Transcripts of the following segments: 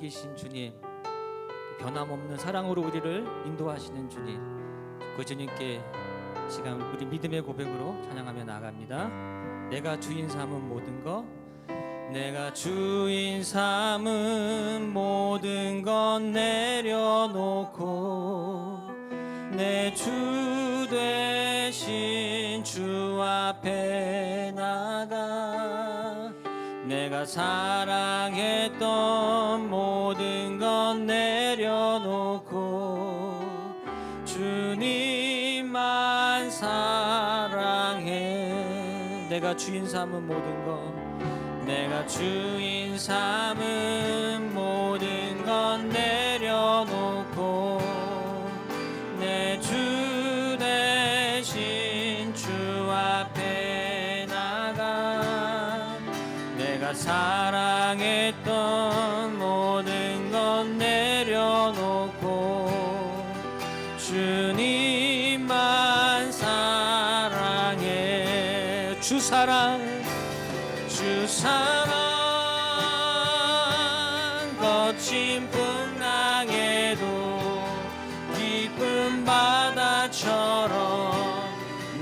계신 주님, 변함없는 사랑으로 우리를 인도하시는 주님, 그 주님께 시간 우리 믿음의 고백으로 찬양하며 나아갑니다. 내가 주인 삼은 모든 것, 내가 주인 삼은 모든 것 내려놓고 내 주 되신 주 앞에 나가 내가 사랑했던 모든 것 내려놓고 주님만 사랑해. 내가 주인 삼은 모든 것, 내가 주인 삼은 모든 것 내려놓고 내 주 대신 주 앞에 나가 내가 사랑했던 모든 것 내려놓고 주님만 사랑해. 주 사랑 거친 풍랑에도 깊은 바다처럼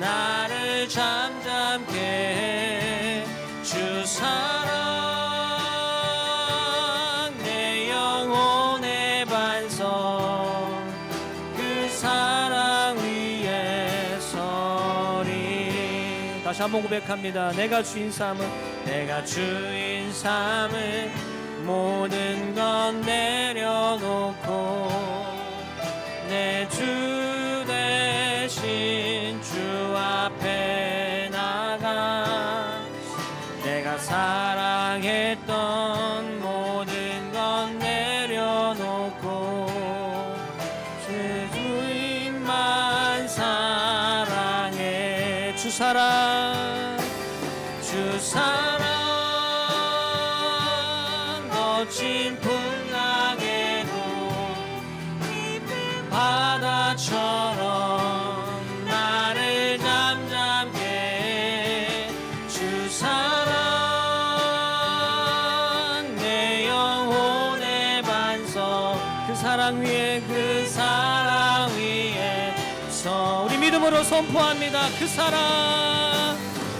나를 잠잠케 해. 주 사랑 내 영혼의 반석 그 사랑 위에 서리. 다시 한번 고백합니다. 내가 주인 삼은 모든 것 내려놓고 내 주 대신 주 앞에 나가 내가 사랑했던 모든 것 내려놓고 주 주님만 사랑해. 주 사랑 거친 풍랑에도 깊은 바다처럼 나를 잠잠케 해. 주 사랑 내 영혼의 반석 그 사랑 위에서 우리 믿음으로 선포합니다. 그 사랑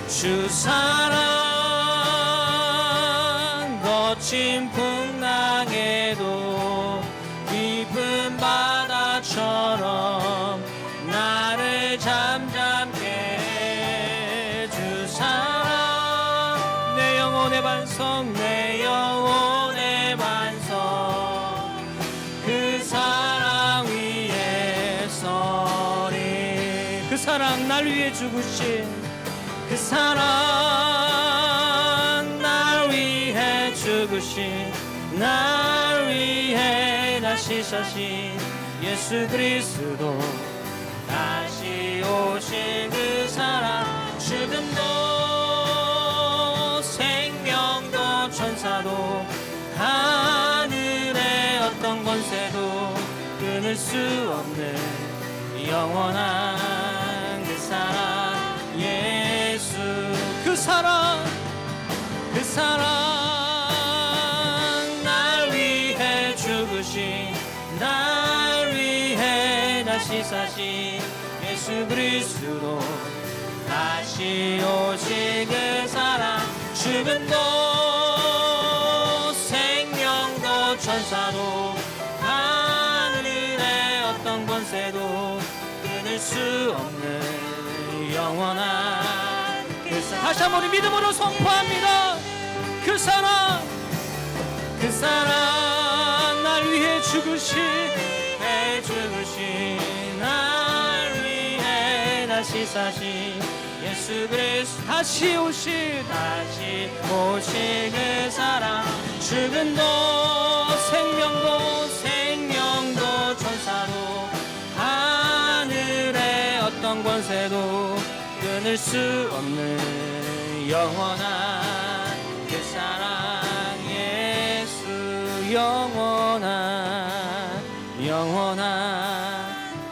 주 사랑 거친 풍랑에도 깊은 바다처럼 나를 잠잠케 해. 주 사랑 내 영혼의 반석 그 사랑 위에 서리. 그 사랑 날 위해 죽으신 그 사랑 날 위해 죽으신 날 위해 다시 사신 예수 그리스도 다시 오신 그 사랑 죽음도 생명도 천사도 하늘의 어떤 권세도 끊을 수 없는 영원한 그 사랑 예수. 그 사랑 날 위해 죽으신 날 위해 다시 사신 예수 그리스도 다시 오신 그 사랑 죽음도 생명도 천사도 하늘의 어떤 권세도 끊을 수 없는 영원한 그 사랑. 다시 한번 우리 믿음으로 선포합니다. 그 사랑 날 위해 죽으신 날 위해 다시 사신 예수 그리스도 다시 오실 그 사랑 죽음도 생명도 천사도 하늘의 어떤 권세도 끊을 수 없는 영원한 그 사랑 예수. 영원한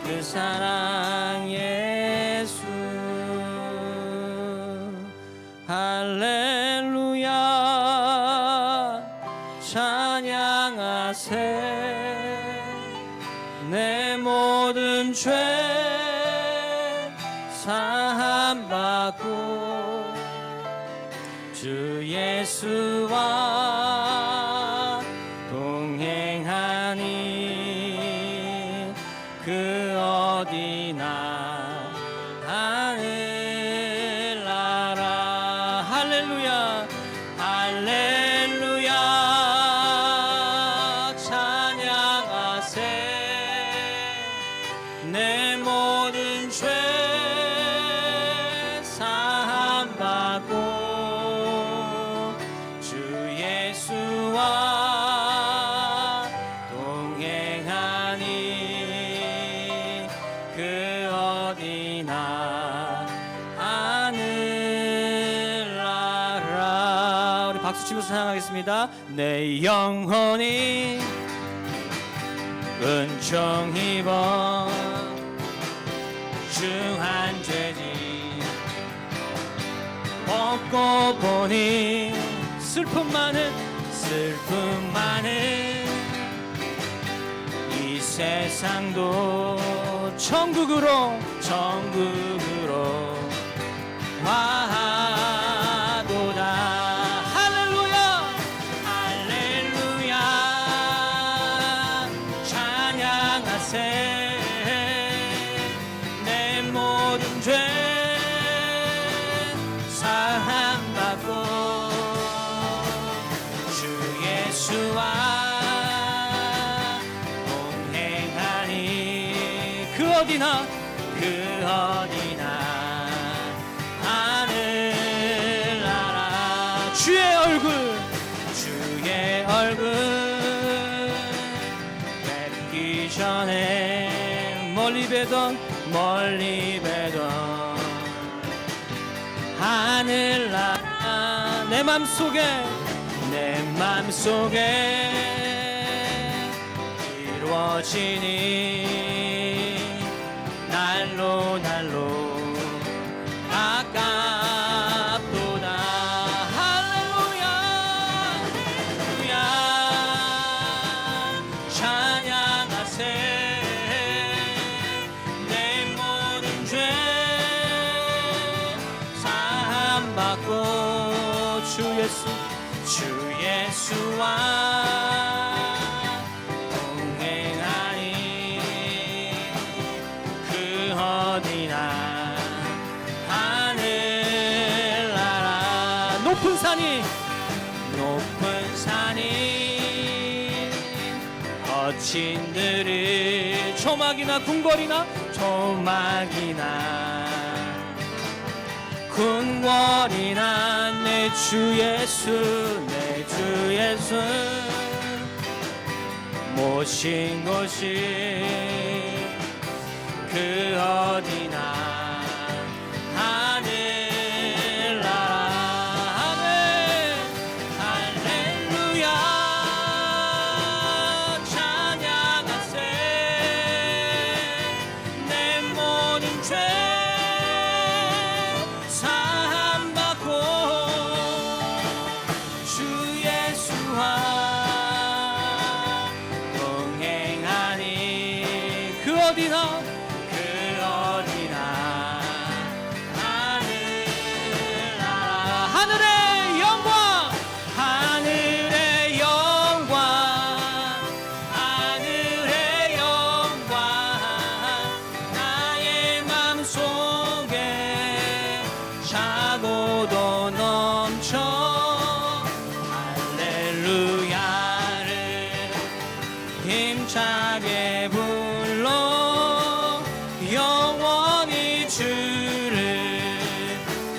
그 사랑 예수. 할렐루야 찬양하세 내 모든 죄 사함받고 주 예수와 동행하니 그 어디나 하늘나라. 할렐루야 할렐루야 찬양하세. 내 모든 죄 사함받고 주 예수와 동행하니 그 어디나 하늘나라. 우리 박수 치면서 찬양하겠습니다. 내 영혼이 은총 입어 주한 죄지 벗고 보니 슬픔 많은 이 세상도 천국으로 와도다. 할렐루야 할렐루야 찬양하세. 내 모든 죄 사함받고 주 예수와 동행하니 그 어디나 하늘나라. 주의 얼굴 뵙기 전에 멀리 뵈던 하늘나라. 내 맘속에 이루어지니 날로 가깝도다. 할렐루야 할렐루야 찬양하세. 내 모든 죄 사함받고 주 예수와 동행하니 그 어디나 하늘나라. 높은 산이 거친 들을 조막이나 궁궐이나 내 주 예수 모신 곳이 그 어디나 하늘나라. 할렐루야 찬양하세. 내 모든 죄 사함받고 주 예수와 동행하니 그 어디나 하늘나라. 하늘의 영광 나의 맘속에 차고도 넘쳐 할렐루야를 힘차게 불러 영원히 주를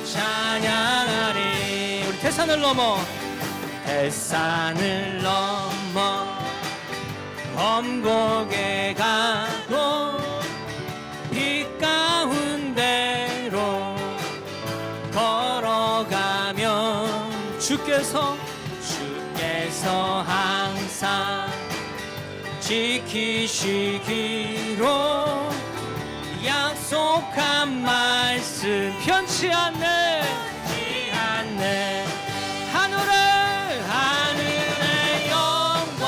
찬양하리. 우리 태산을 넘어 엄곡에 가고 빛 가운데로 걸어가면 주께서 항상 지키시기로 약속한 말씀 편치 않네. 하늘의 영광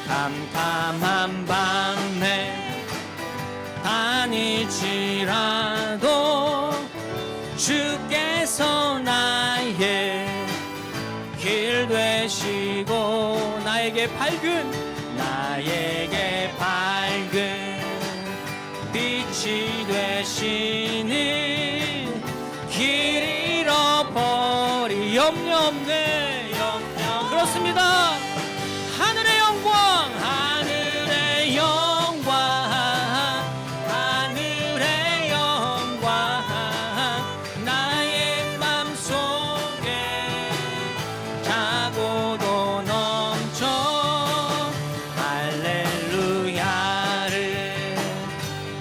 캄캄한 밤에 다닐지라도 주께서 나의 길 되시고 나에게 밝은 빛이 되시니 길 잃어버리 염려 없네 염려 그렇습니다. 하늘의 영광 나의 맘속에 차고도 넘쳐 할렐루야를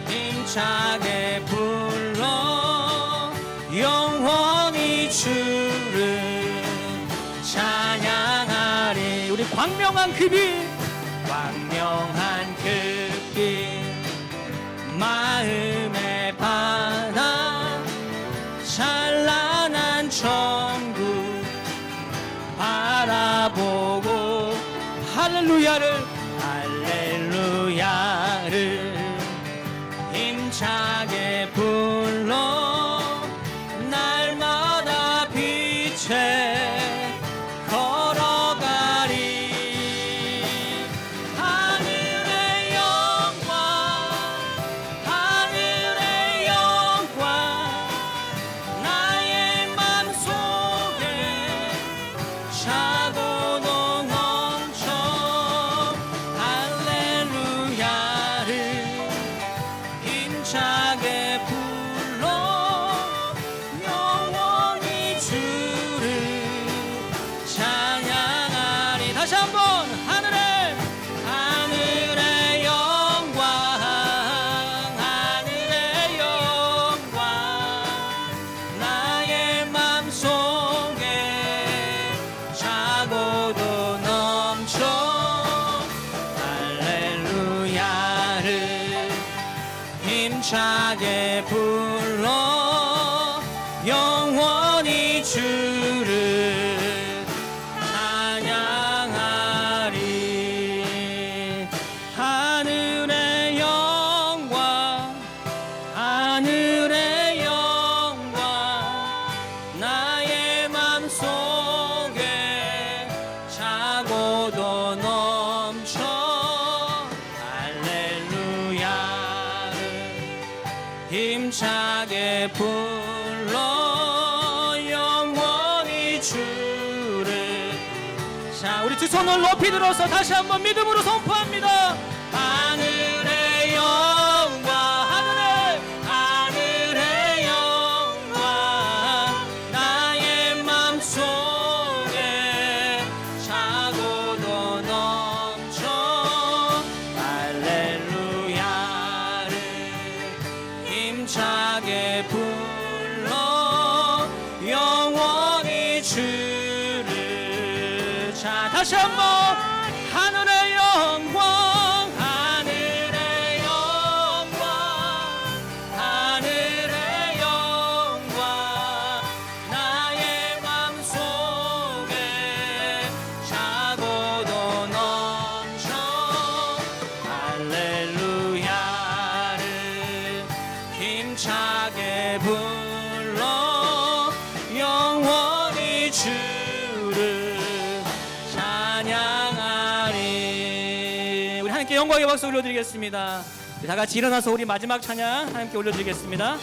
힘차게 불러 영원히 주를 찬양하리. 우리 광명한 그 빛 마음의 바다 찬란한 천국 바라보고 할렐루야를 힘차게 불러 날마다 빛에 걸어가리. 다시 한번 하늘의 영광 나의 맘속에 차고도 넘쳐 할렐루야를 힘차게 불러 영원히 주를 나의 맘속에 차고도 넘쳐 할렐루야를 힘차게 불러 영원히 주를. 자, 우리 두 손을 높이 들어서 다시 한번 믿음으로 선포합니다. 하늘의 영광 하늘의 영광 나의 맘속에 차고도 넘쳐 할렐루야를 힘차게 불러 영원히 주를. 자, 다시 한번 하늘의 영광 나의 맘속에 차고도 넘쳐 할렐루야를 힘차게 불러 영원히 주를 찬양하리. 우리 하나님께 영광의 박수 올려드리겠습니다. 다 같이 일어나서 우리 마지막 찬양 하나님께 올려드리겠습니다.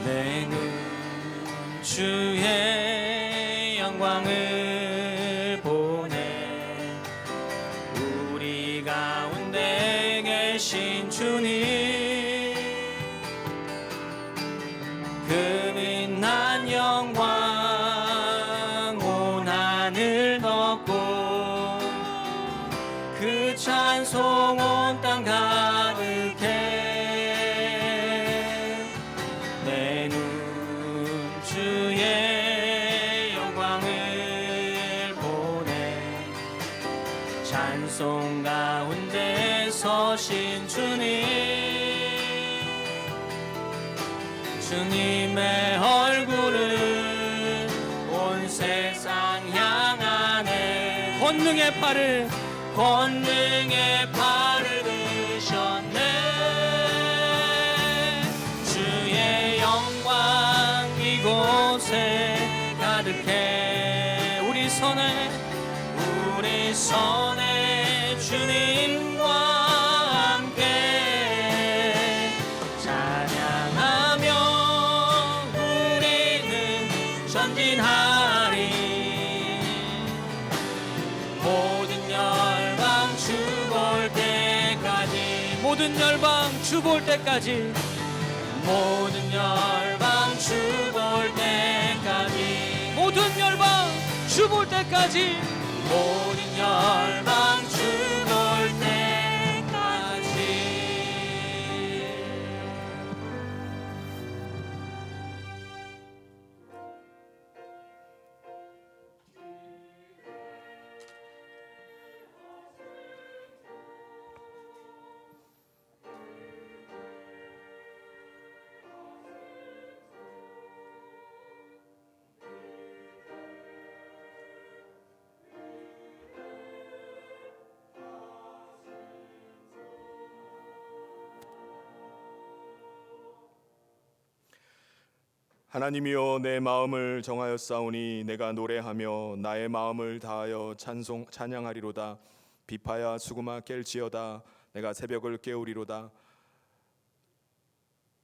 내 눈 주의 영광을 보네. 우리 가운데 계신 주님 그 빛난 영광 온 하늘 덮고 그 찬송 온 땅 가득해. 내 눈 주의 영광을 보네. 찬송가 오신 주님의 얼굴을 온 세상 향하네. 권능의 팔을 드셨네. 주의 영광 이곳에 가득해. 우리 손에 주님과 함께 찬양하며 우리는 전진하리. 모든 열방 주 볼 때까지, 모든 열방 주 볼 때까지, 모든 열방 주 볼 때까지, 모든 열방 주 볼 때까지, 모든 열방 주 볼 때까지. 하나님이여, 내 마음을 정하였사오니 내가 노래하며 나의 마음을 다하여 찬양하리로다. 비파야 수구마 깰지어다. 내가 새벽을 깨우리로다.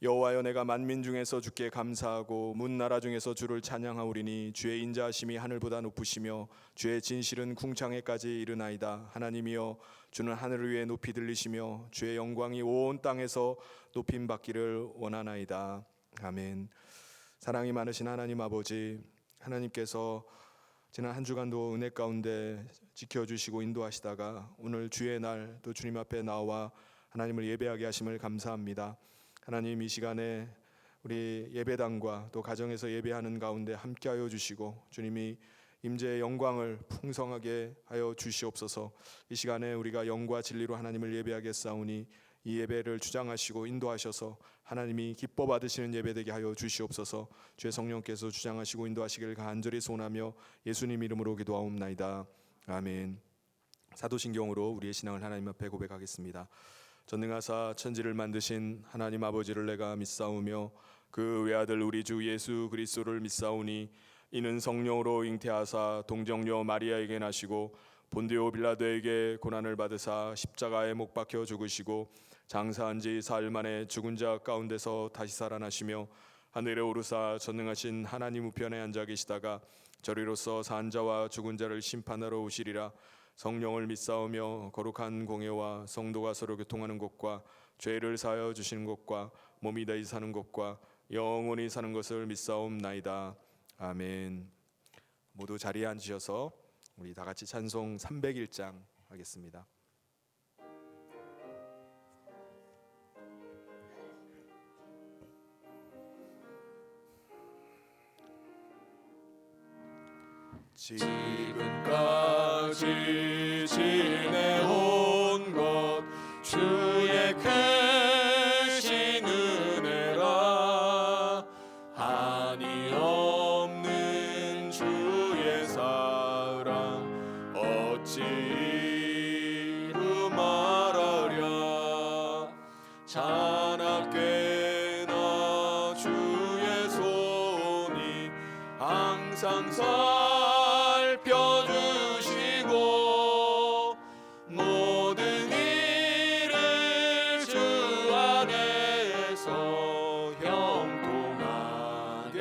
여호와여, 내가 만민 중에서 주께 감사하고 문나라 중에서 주를 찬양하오리니 주의 인자하심이 하늘보다 높으시며 주의 진실은 궁창에까지 이르나이다. 하나님이여, 주는 하늘을 위해 높이 들리시며 주의 영광이 온 땅에서 높임받기를 원하나이다. 아멘. 사랑이 많으신 하나님 아버지, 하나님께서 지난 한 주간도 은혜 가운데 지켜주시고 인도하시다가 오늘 주의 날 또 주님 앞에 나와 하나님을 예배하게 하심을 감사합니다. 하나님, 이 시간에 우리 예배당과 또 가정에서 예배하는 가운데 함께하여 주시고 주님이 임재의 영광을 풍성하게 하여 주시옵소서. 이 시간에 우리가 영과 진리로 하나님을 예배하겠사오니 이 예배를 주장하시고 인도하셔서 하나님이 기뻐 받으시는 예배 되게 하여 주시옵소서. 주의 성령께서 주장하시고 인도하시길 간절히 소원하며 예수님 이름으로 기도하옵나이다. 아멘. 사도신경으로 우리의 신앙을 하나님 앞에 고백하겠습니다. 전능하사 천지를 만드신 하나님 아버지를 내가 믿사오며 그 외아들 우리 주 예수 그리스도를 믿사오니 이는 성령으로 잉태하사 동정녀 마리아에게 나시고 본디오 빌라도에게 고난을 받으사 십자가에 못 박혀 죽으시고 장사한 지 사흘 만에 죽은 자 가운데서 다시 살아나시며 하늘에 오르사 전능하신 하나님 우편에 앉아 계시다가 저리로서 산 자와 죽은 자를 심판하러 오시리라. 성령을 믿사오며 거룩한 공예와 성도가 서로 교통하는 것과 죄를 사하여 주시는 것과 몸이 다시 사는 것과 영원히 사는 것을 믿사옵나이다. 아멘. 모두 자리에 앉으셔서 우리 다 같이 찬송 301장 하겠습니다. 지금까지 지내온 것 주의 크신 은혜라. 한이 없는 주의 사랑 어찌 이루 말하랴. 자나깨나 주의 손이 항상 살펴주시고 모든 일을 주 안에서 형통하게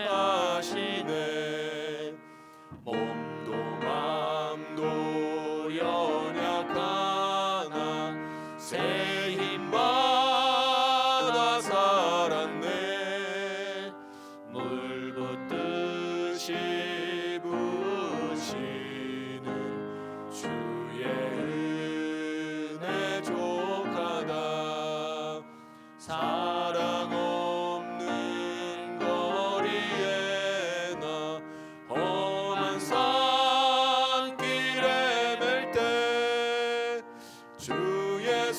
하시네. 몸도 맘도 연약하나 새 힘받아 살았네. 물 붓듯이 주의 은혜 족하다. 사랑 없는 거리에 나 험한 산길에 맬 때 주의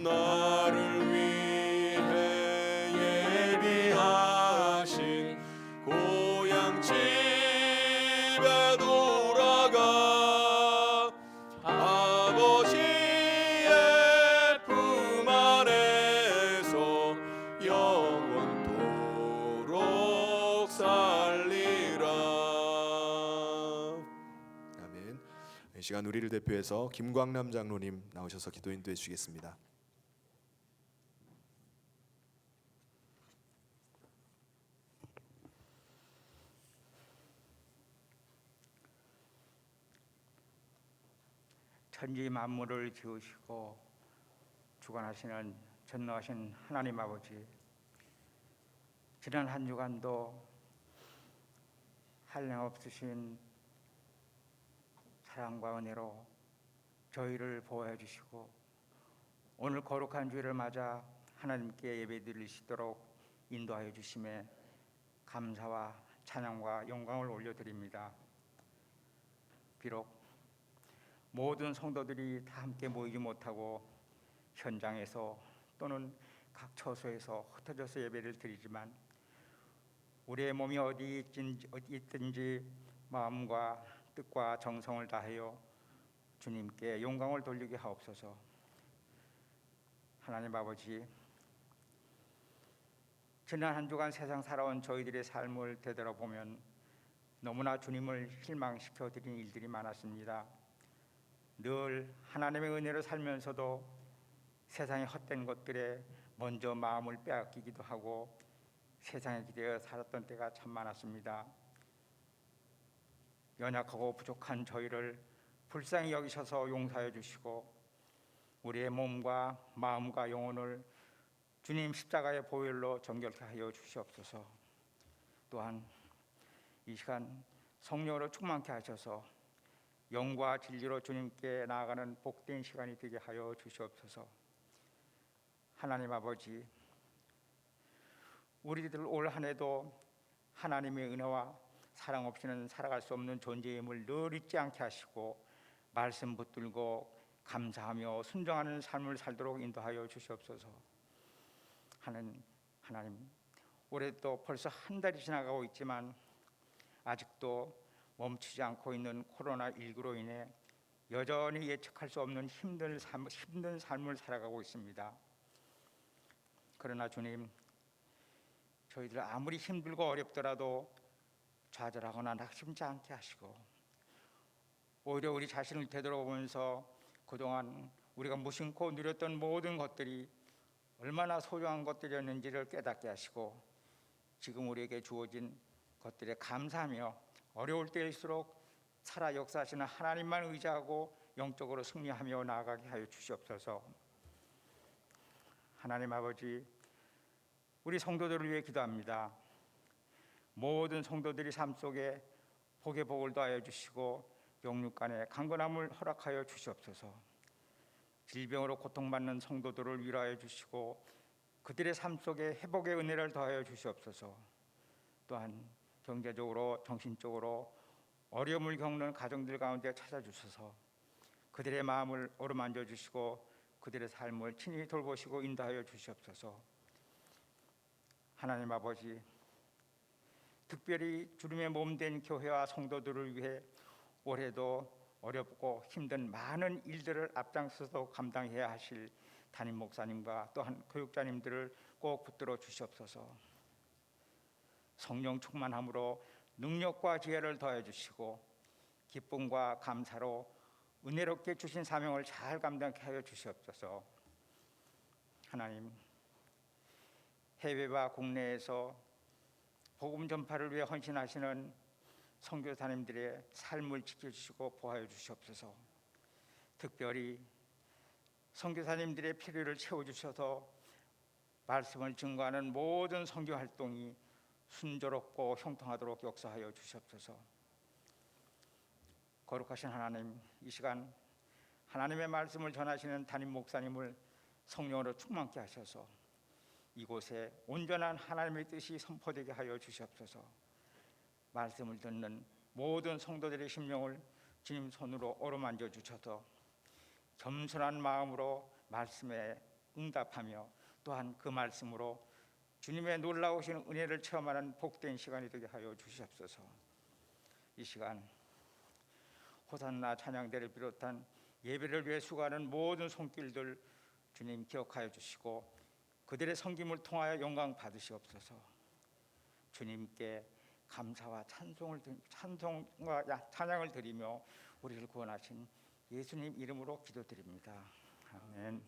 나를 위해 예비하신 고향 집에 돌아가 아버지의 품 안에서 영원토록 살리라. 아멘. 이 시간 우리를 대표해서 김광남 장로님 나오셔서 기도 인도해 주시겠습니다. 천지 만물을 지으시고 주관하시는 전능하신 하나님 아버지, 지난 한 주간도 한량없으신 사랑과 은혜로 저희를 보호해 주시고 오늘 거룩한 주일을 맞아 하나님께 예배드리시도록 인도하여 주심에 감사와 찬양과 영광을 올려드립니다. 비록 모든 성도들이 다 함께 모이지 못하고 현장에서 또는 각 처소에서 흩어져서 예배를 드리지만 우리의 몸이 어디 있든지 마음과 뜻과 정성을 다하여 주님께 영광을 돌리게 하옵소서. 하나님 아버지, 지난 한 주간 세상 살아온 저희들의 삶을 되돌아보면 너무나 주님을 실망시켜 드린 일들이 많았습니다. 늘 하나님의 은혜로 살면서도 세상의 헛된 것들에 먼저 마음을 빼앗기기도 하고 세상에 기대어 살았던 때가 참 많았습니다. 연약하고 부족한 저희를 불쌍히 여기셔서 용서해 주시고 우리의 몸과 마음과 영혼을 주님 십자가의 보혈로 정결케 하여 주시옵소서. 또한 이 시간 성령으로 충만케 하셔서 영과 진리로 주님께 나아가는 복된 시간이 되게 하여 주시옵소서. 하나님 아버지, 우리들 올 한 해도 하나님의 은혜와 사랑 없이는 살아갈 수 없는 존재임을 늘 잊지 않게 하시고 말씀 붙들고 감사하며 순종하는 삶을 살도록 인도하여 주시옵소서. 하나님, 올해 또 벌써 한 달이 지나가고 있지만 아직도 멈추지 않고 있는 코로나19로 인해 여전히 예측할 수 없는 힘든 삶을 살아가고 있습니다. 그러나 주님, 저희들 아무리 힘들고 어렵더라도 좌절하거나 낙심치 않게 하시고 오히려 우리 자신을 되돌아보면서 그동안 우리가 무심코 누렸던 모든 것들이 얼마나 소중한 것들이었는지를 깨닫게 하시고 지금 우리에게 주어진 것들에 감사하며 어려울 때일수록 살아 역사하시는 하나님만 의지하고 영적으로 승리하며 나아가게 하여 주시옵소서. 하나님 아버지, 우리 성도들을 위해 기도합니다. 모든 성도들이 삶 속에 복의 복을 더하여 주시고 영육간의 강건함을 허락하여 주시옵소서. 질병으로 고통받는 성도들을 위로하여 주시고 그들의 삶 속에 회복의 은혜를 더하여 주시옵소서. 또한 경제적으로 정신적으로 어려움을 겪는 가정들 가운데 찾아주셔서 그들의 마음을 어루만져 주시고 그들의 삶을 친히 돌보시고 인도하여 주시옵소서. 하나님 아버지, 특별히 주님의 몸된 교회와 성도들을 위해 올해도 어렵고 힘든 많은 일들을 앞장서서 감당해야 하실 담임 목사님과 또한 교육자님들을 꼭 붙들어 주시옵소서. 성령 충만함으로 능력과 지혜를 더해 주시고 기쁨과 감사로 은혜롭게 주신 사명을 잘 감당케 하여 주시옵소서. 하나님, 해외와 국내에서 복음 전파를 위해 헌신하시는 선교사님들의 삶을 지켜주시고 보호해 주시옵소서. 특별히 선교사님들의 필요를 채워주셔서 말씀을 증거하는 모든 선교 활동이 순조롭고 형통하도록 역사하여 주시옵소서. 거룩하신 하나님, 이 시간 하나님의 말씀을 전하시는 담임 목사님을 성령으로 충만케 하셔서 이곳에 온전한 하나님의 뜻이 선포되게 하여 주시옵소서. 말씀을 듣는 모든 성도들의 심령을 주님 손으로 어루만져 주셔서 겸손한 마음으로 말씀에 응답하며 또한 그 말씀으로 주님의 놀라우신 은혜를 체험하는 복된 시간이 되게 하여 주시옵소서. 이 시간 호산나 찬양대를 비롯한 예배를 위해 수고하는 모든 손길들 주님 기억하여 주시고 그들의 섬김을 통하여 영광 받으시옵소서. 주님께 감사와 찬송과 찬양을 드리며 우리를 구원하신 예수님 이름으로 기도드립니다. 아멘.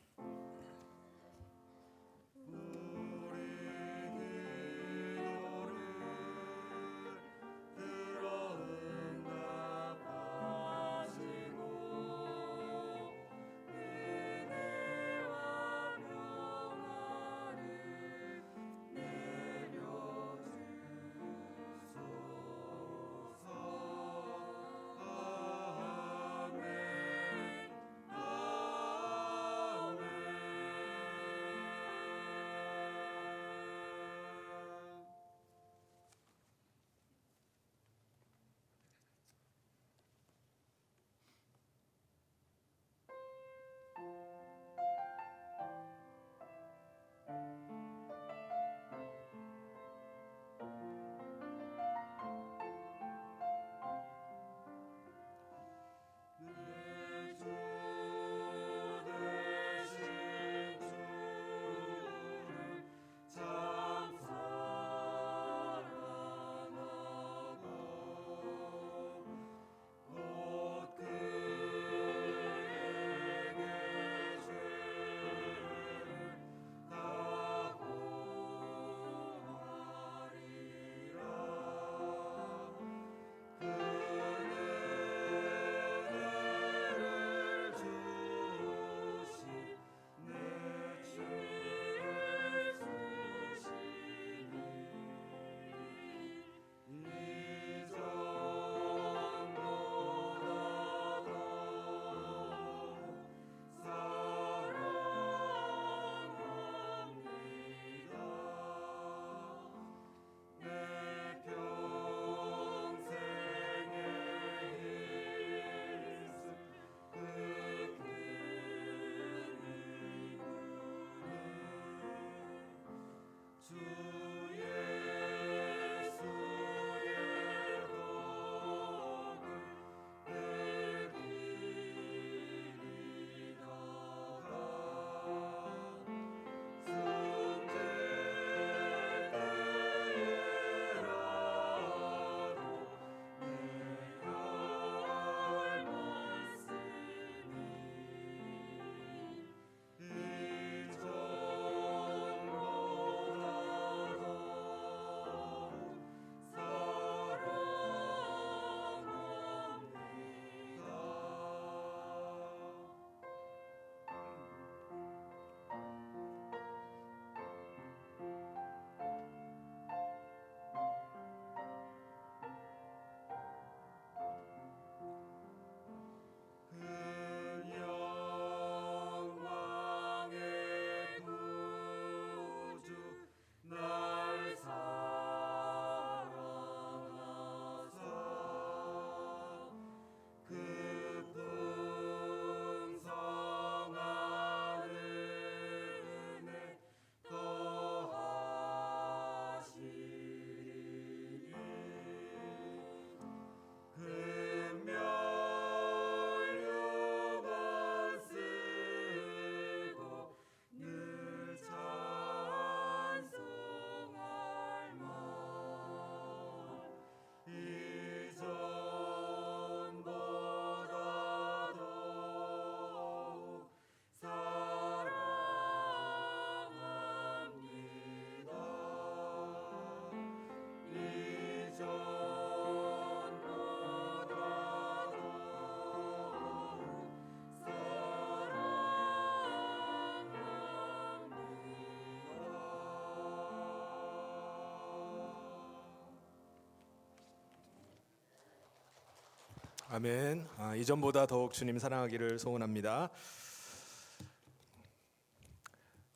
아멘. 이전보다 더욱 주님 사랑하기를 소원합니다.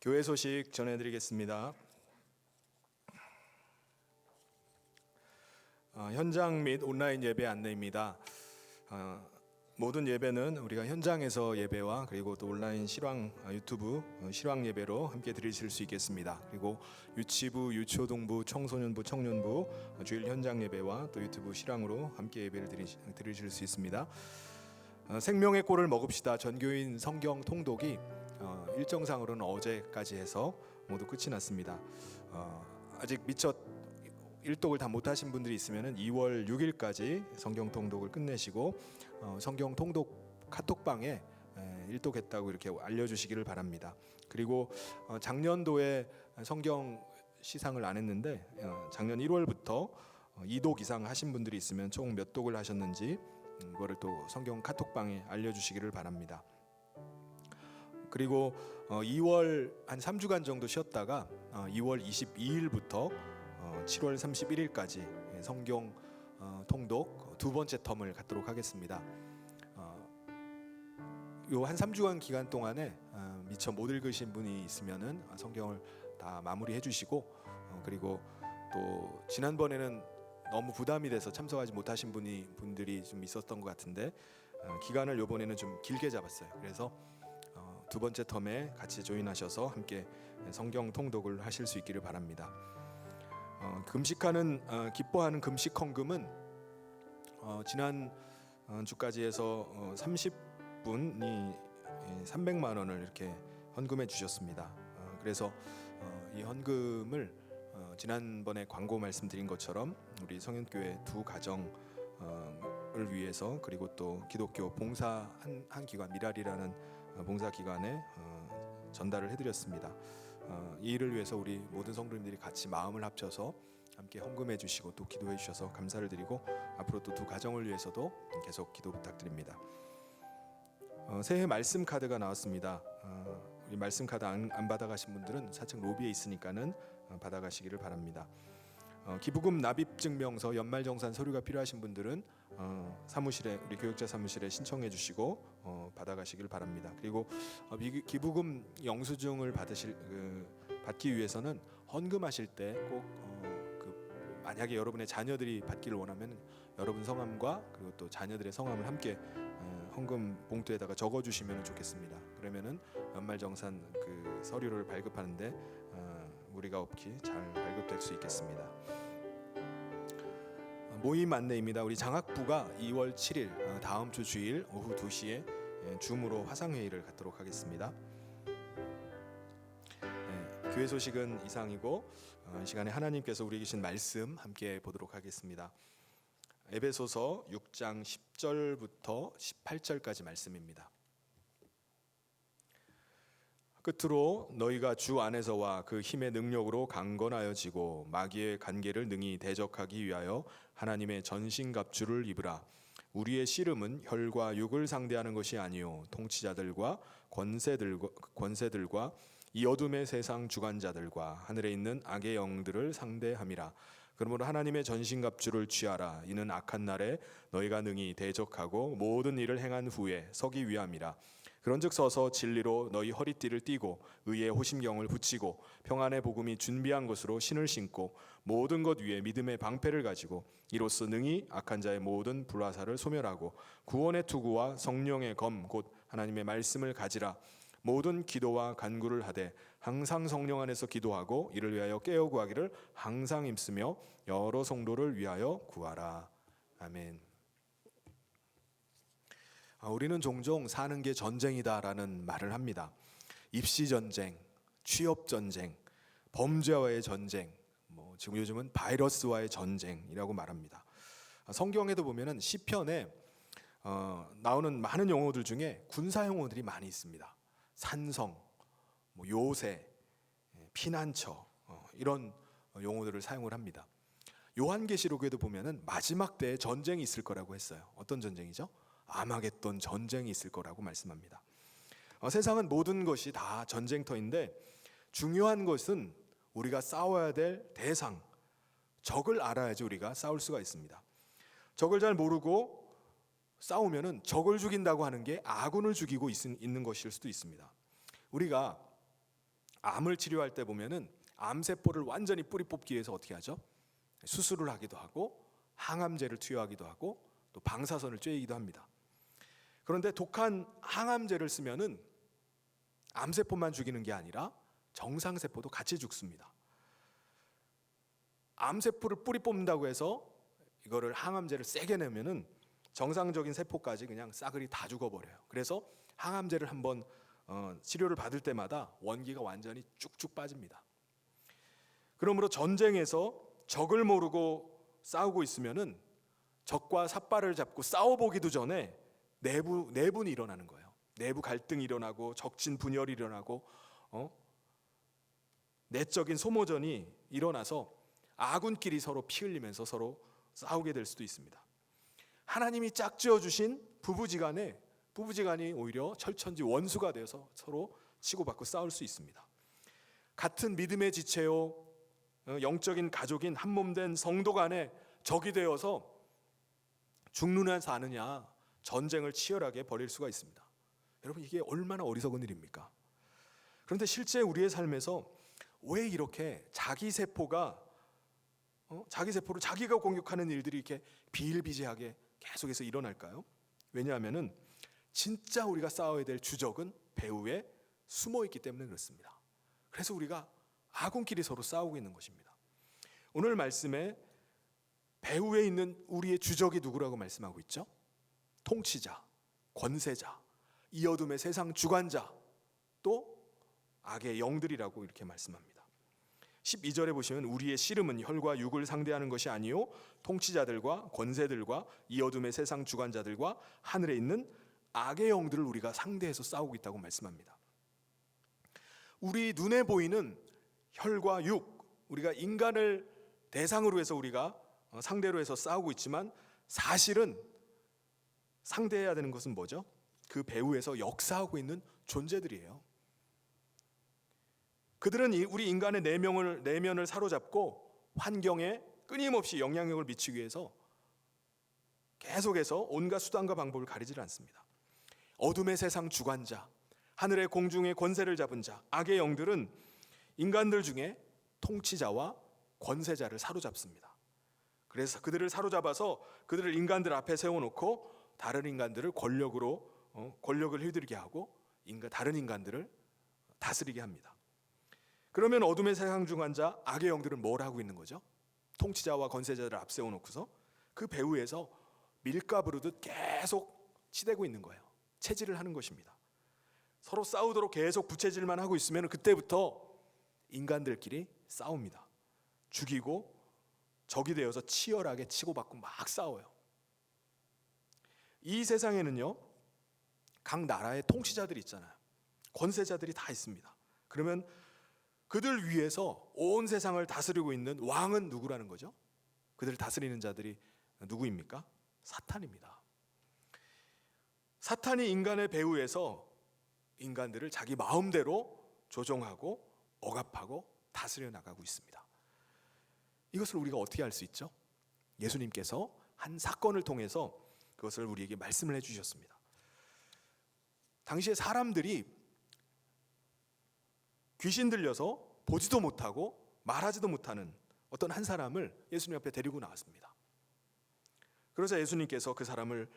교회 소식 전해드리겠습니다. 현장 및 온라인 예배 안내입니다. 모든 예배는 우리가 현장에서 예배와 그리고 또 온라인 실황 유튜브 실황 예배로 함께 드리실 수 있겠습니다. 그리고 유치부, 유초동부, 청소년부, 청년부 주일 현장 예배와 또 유튜브 실황으로 함께 예배를 드리실 수 있습니다. 생명의 꼴을 먹읍시다 전교인 성경 통독이 일정상으로는 어제까지 해서 모두 끝이 났습니다. 아직 미처 일독을 다 못하신 분들이 있으면 2월 6일까지 성경 통독을 끝내시고 성경 통독 카톡방에 일독했다고 이렇게 알려주시기를 바랍니다. 그리고 작년도에 성경 시상을 안 했는데 작년 1월부터 2독 이상 하신 분들이 있으면 총 몇 독을 하셨는지 그거를 또 성경 카톡방에 알려주시기를 바랍니다. 그리고 2월 한 3주간 정도 쉬었다가 2월 22일부터 7월 31일까지 성경 통독 두 번째 텀을 갖도록 하겠습니다. 요 한 3주간 기간 동안에 미처 못 읽으신 분이 있으면은 성경을 다 마무리해 주시고 그리고 또 지난번에는 너무 부담이 돼서 참석하지 못하신 분들이 좀 있었던 것 같은데 기간을 요번에는 좀 길게 잡았어요. 그래서 두 번째 텀에 같이 조인하셔서 함께 성경 통독을 하실 수 있기를 바랍니다. 금식하는 기뻐하는 금식 헌금은 지난 주까지 해서 30분이 300만 원을 이렇게 헌금해 주셨습니다. 그래서 이 헌금을 지난번에 광고 말씀드린 것처럼 우리 성현교회 두 가정을 위해서 그리고 또 기독교 봉사 한 기관 미랄이라는 봉사 기관에 전달을 해드렸습니다. 이 일을 위해서 우리 모든 성도님들이 같이 마음을 합쳐서 함께 헌금해 주시고 또 기도해 주셔서 감사를 드리고 앞으로 또 두 가정을 위해서도 계속 기도 부탁드립니다. 새해 말씀 카드가 나왔습니다. 이 말씀 카드 안 받아가신 분들은 4층 로비에 있으니까는 받아가시기를 바랍니다. 기부금 납입 증명서 연말정산 서류가 필요하신 분들은 사무실에 우리 교육자 사무실에 신청해 주시고 받아가시길 바랍니다. 그리고 기부금 영수증을 받기 위해서는 헌금하실 때 꼭 만약에 여러분의 자녀들이 받기를 원하면 여러분 성함과 그리고 또 자녀들의 성함을 함께 헌금 봉투에다가 적어주시면 좋겠습니다. 그러면은 연말정산 그 서류를 발급하는데 무리가 없이 잘 발급될 수 있겠습니다. 모임 안내입니다. 우리 장학부가 2월 7일 다음 주 주일 오후 2시에 줌으로 화상회의를 갖도록 하겠습니다. 교회 소식은 이상이고 이 시간에 하나님께서 우리에게 주신 말씀 함께 보도록 하겠습니다. 에베소서 6장 10절부터 18절까지 말씀입니다. 끝으로 너희가 주 안에서와 그 힘의 능력으로 강건하여지고 마귀의 간계를 능히 대적하기 위하여 하나님의 전신갑주를 입으라. 우리의 씨름은 혈과 육을 상대하는 것이 아니요 통치자들과 권세들과 이 어둠의 세상 주관자들과 하늘에 있는 악의 영들을 상대함이라. 그러므로 하나님의 전신갑주를 취하라. 이는 악한 날에 너희가 능히 대적하고 모든 일을 행한 후에 서기 위함이라. 그런즉 서서 진리로 너희 허리띠를 띠고 의의 호심경을 붙이고 평안의 복음이 준비한 것으로 신을 신고 모든 것 위에 믿음의 방패를 가지고 이로써 능히 악한 자의 모든 불화살을 소멸하고 구원의 투구와 성령의 검 곧 하나님의 말씀을 가지라. 모든 기도와 간구를 하되 항상 성령 안에서 기도하고 이를 위하여 깨어 구하기를 항상 힘쓰며 여러 성도를 위하여 구하라. 아멘. 우리는 종종 사는 게 전쟁이다라는 말을 합니다. 입시 전쟁, 취업 전쟁, 범죄와의 전쟁, 지금 요즘은 바이러스와의 전쟁이라고 말합니다. 성경에도 보면은 시편에 나오는 많은 용어들 중에 군사 용어들이 많이 있습니다. 산성, 요새, 피난처 이런 용어들을 사용을 합니다. 요한계시록에도 보면은 마지막 때에 전쟁이 있을 거라고 했어요. 어떤 전쟁이죠? 아마겟돈 전쟁이 있을 거라고 말씀합니다. 세상은 모든 것이 다 전쟁터인데 중요한 것은 우리가 싸워야 될 대상, 적을 알아야지 우리가 싸울 수가 있습니다. 적을 잘 모르고 싸우면은 적을 죽인다고 하는 게 아군을 죽이고 있는 것일 수도 있습니다. 우리가 암을 치료할 때 보면은 암세포를 완전히 뿌리 뽑기 위해서 어떻게 하죠? 수술을 하기도 하고 항암제를 투여하기도 하고 또 방사선을 쬐기도 합니다. 그런데 독한 항암제를 쓰면은 암세포만 죽이는 게 아니라 정상세포도 같이 죽습니다. 암세포를 뿌리 뽑는다고 해서 이거를 항암제를 세게 내면은 정상적인 세포까지 그냥 싸그리 다 죽어버려요. 그래서 항암제를 한번 치료를 받을 때마다 원기가 완전히 쭉쭉 빠집니다. 그러므로 전쟁에서 적을 모르고 싸우고 있으면은 적과 삿발을 잡고 싸워보기도 전에 내분이 일어나는 거예요. 내부 갈등이 일어나고 적진 분열이 일어나고 내적인 소모전이 일어나서 아군끼리 서로 피 흘리면서 서로 싸우게 될 수도 있습니다. 하나님이 짝지어 주신 부부지간이 오히려 철천지 원수가 되어서 서로 치고받고 싸울 수 있습니다. 같은 믿음의 지체요 영적인 가족인 한몸된 성도 간에 적이 되어서 죽느냐 사느냐 전쟁을 치열하게 벌일 수가 있습니다. 여러분, 이게 얼마나 어리석은 일입니까? 그런데 실제 우리의 삶에서 왜 이렇게 자기 세포를 자기가 공격하는 일들이 이렇게 비일비재하게 계속해서 일어날까요? 왜냐하면은 진짜 우리가 싸워야 될 주적은 배후에 숨어 있기 때문에 그렇습니다. 그래서 우리가 아군끼리 서로 싸우고 있는 것입니다. 오늘 말씀에 배후에 있는 우리의 주적이 누구라고 말씀하고 있죠? 통치자, 권세자, 이 어둠의 세상 주관자, 또 악의 영들이라고 이렇게 말씀합니다. 12절에 보시면 우리의 씨름은 혈과 육을 상대하는 것이 아니요 통치자들과 권세들과 이 어둠의 세상 주관자들과 하늘에 있는 악의 영들을 우리가 상대해서 싸우고 있다고 말씀합니다. 우리 눈에 보이는 혈과 육, 우리가 인간을 대상으로 해서 우리가 상대로 해서 싸우고 있지만 사실은 상대해야 되는 것은 뭐죠? 그 배후에서 역사하고 있는 존재들이에요. 그들은 우리 인간의 내면을 사로잡고 환경에 끊임없이 영향력을 미치기 위해서 계속해서 온갖 수단과 방법을 가리질 않습니다. 어둠의 세상 주관자, 하늘의 공중의 권세를 잡은 자, 악의 영들은 인간들 중에 통치자와 권세자를 사로잡습니다. 그래서 그들을 사로잡아서 그들을 인간들 앞에 세워놓고 다른 인간들을 권력을 휘두르게 하고 다른 인간들을 다스리게 합니다. 그러면 어둠의 세상 주관자 악의 영들은 뭘 하고 있는 거죠? 통치자와 권세자들을 앞세워놓고서 그 배후에서 밀가 부르듯 계속 치대고 있는 거예요. 체질을 하는 것입니다. 서로 싸우도록 계속 부채질만 하고 있으면 그때부터 인간들끼리 싸웁니다. 죽이고 적이 되어서 치열하게 치고받고 막 싸워요. 이 세상에는요, 각 나라의 통치자들이 있잖아요. 권세자들이 다 있습니다. 그러면 그들 위에서 온 세상을 다스리고 있는 왕은 누구라는 거죠? 그들을 다스리는 자들이 누구입니까? 사탄입니다. 사탄이 인간의 배후에서 인간들을 자기 마음대로 조종하고 억압하고 다스려 나가고 있습니다. 이것을 우리가 어떻게 알 수 있죠? 예수님께서 한 사건을 통해서 그것을 우리에게 말씀을 해주셨습니다. 당시에 사람들이 귀신 들려서 보지도 못하고 말하지도 못하는 어떤 한 사람을 예수님 앞에 데리고 나왔습니다. 그래서 예수님께서 그 사람을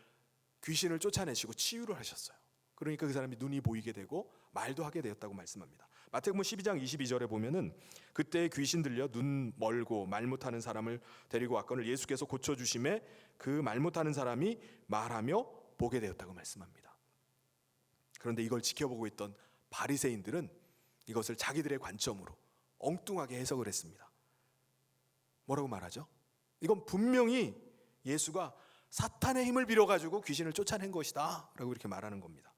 귀신을 쫓아내시고 치유를 하셨어요. 그러니까 그 사람이 눈이 보이게 되고 말도 하게 되었다고 말씀합니다. 마태복음 12장 22절에 보면은 그때 귀신 들려 눈 멀고 말 못하는 사람을 데리고 왔거늘 예수께서 고쳐주심에 그 말 못하는 사람이 말하며 보게 되었다고 말씀합니다. 그런데 이걸 지켜보고 있던 바리새인들은 이것을 자기들의 관점으로 엉뚱하게 해석을 했습니다. 뭐라고 말하죠? 이건 분명히 예수가 사탄의 힘을 빌어가지고 귀신을 쫓아낸 것이다 라고 이렇게 말하는 겁니다.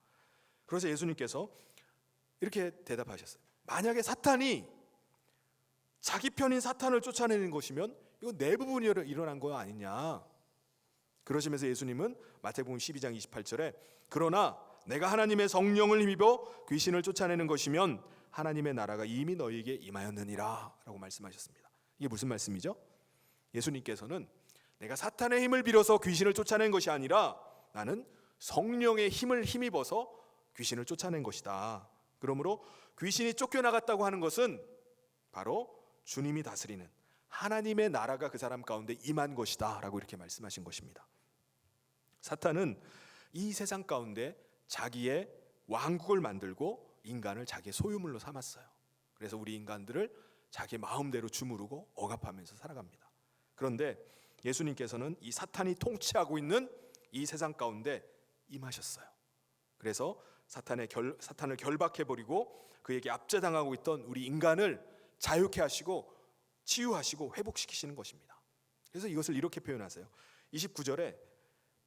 그래서 예수님께서 이렇게 대답하셨어요. 만약에 사탄이 자기 편인 사탄을 쫓아내는 것이면 이건 내 부분이 일어난 거 아니냐. 그러시면서 예수님은 마태복음 12장 28절에 그러나 내가 하나님의 성령을 힘입어 귀신을 쫓아내는 것이면 하나님의 나라가 이미 너희에게 임하였느니라 라고 말씀하셨습니다. 이게 무슨 말씀이죠? 예수님께서는 내가 사탄의 힘을 빌어서 귀신을 쫓아낸 것이 아니라 나는 성령의 힘을 힘입어서 귀신을 쫓아낸 것이다. 그러므로 귀신이 쫓겨나갔다고 하는 것은 바로 주님이 다스리는 하나님의 나라가 그 사람 가운데 임한 것이다 라고 이렇게 말씀하신 것입니다. 사탄은 이 세상 가운데 자기의 왕국을 만들고 인간을 자기의 소유물로 삼았어요. 그래서 우리 인간들을 자기 마음대로 주무르고 억압하면서 살아갑니다. 그런데 예수님께서는 이 사탄이 통치하고 있는 이 세상 가운데 임하셨어요. 그래서 사탄을 결박해버리고 그에게 압제당하고 있던 우리 인간을 자유케 하시고 치유하시고 회복시키시는 것입니다. 그래서 이것을 이렇게 표현하세요. 29절에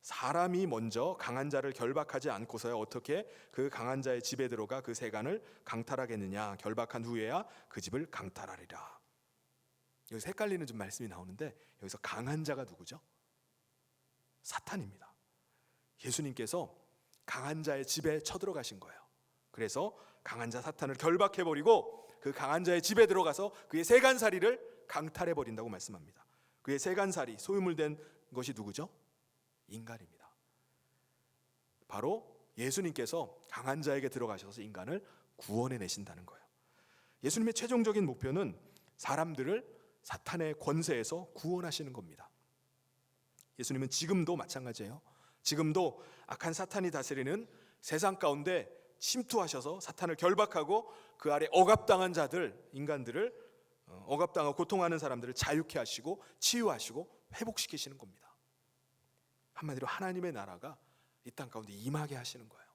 사람이 먼저 강한 자를 결박하지 않고서야 어떻게 그 강한 자의 집에 들어가 그 세간을 강탈하겠느냐. 결박한 후에야 그 집을 강탈하리라. 여기서 헷갈리는 좀 말씀이 나오는데 여기서 강한 자가 누구죠? 사탄입니다. 예수님께서 강한 자의 집에 쳐들어가신 거예요. 그래서 강한 자 사탄을 결박해버리고 그 강한 자의 집에 들어가서 그의 세간살이를 강탈해버린다고 말씀합니다. 그의 세간살이 소유물된 것이 누구죠? 인간입니다. 바로 예수님께서 강한 자에게 들어가셔서 인간을 구원해 내신다는 거예요. 예수님의 최종적인 목표는 사람들을 사탄의 권세에서 구원하시는 겁니다. 예수님은 지금도 마찬가지예요. 지금도 악한 사탄이 다스리는 세상 가운데 침투하셔서 사탄을 결박하고 그 아래 억압당한 자들, 인간들을 억압당하고 고통하는 사람들을 자유케 하시고 치유하시고 회복시키시는 겁니다. 한마디로 하나님의 나라가 이 땅 가운데 임하게 하시는 거예요.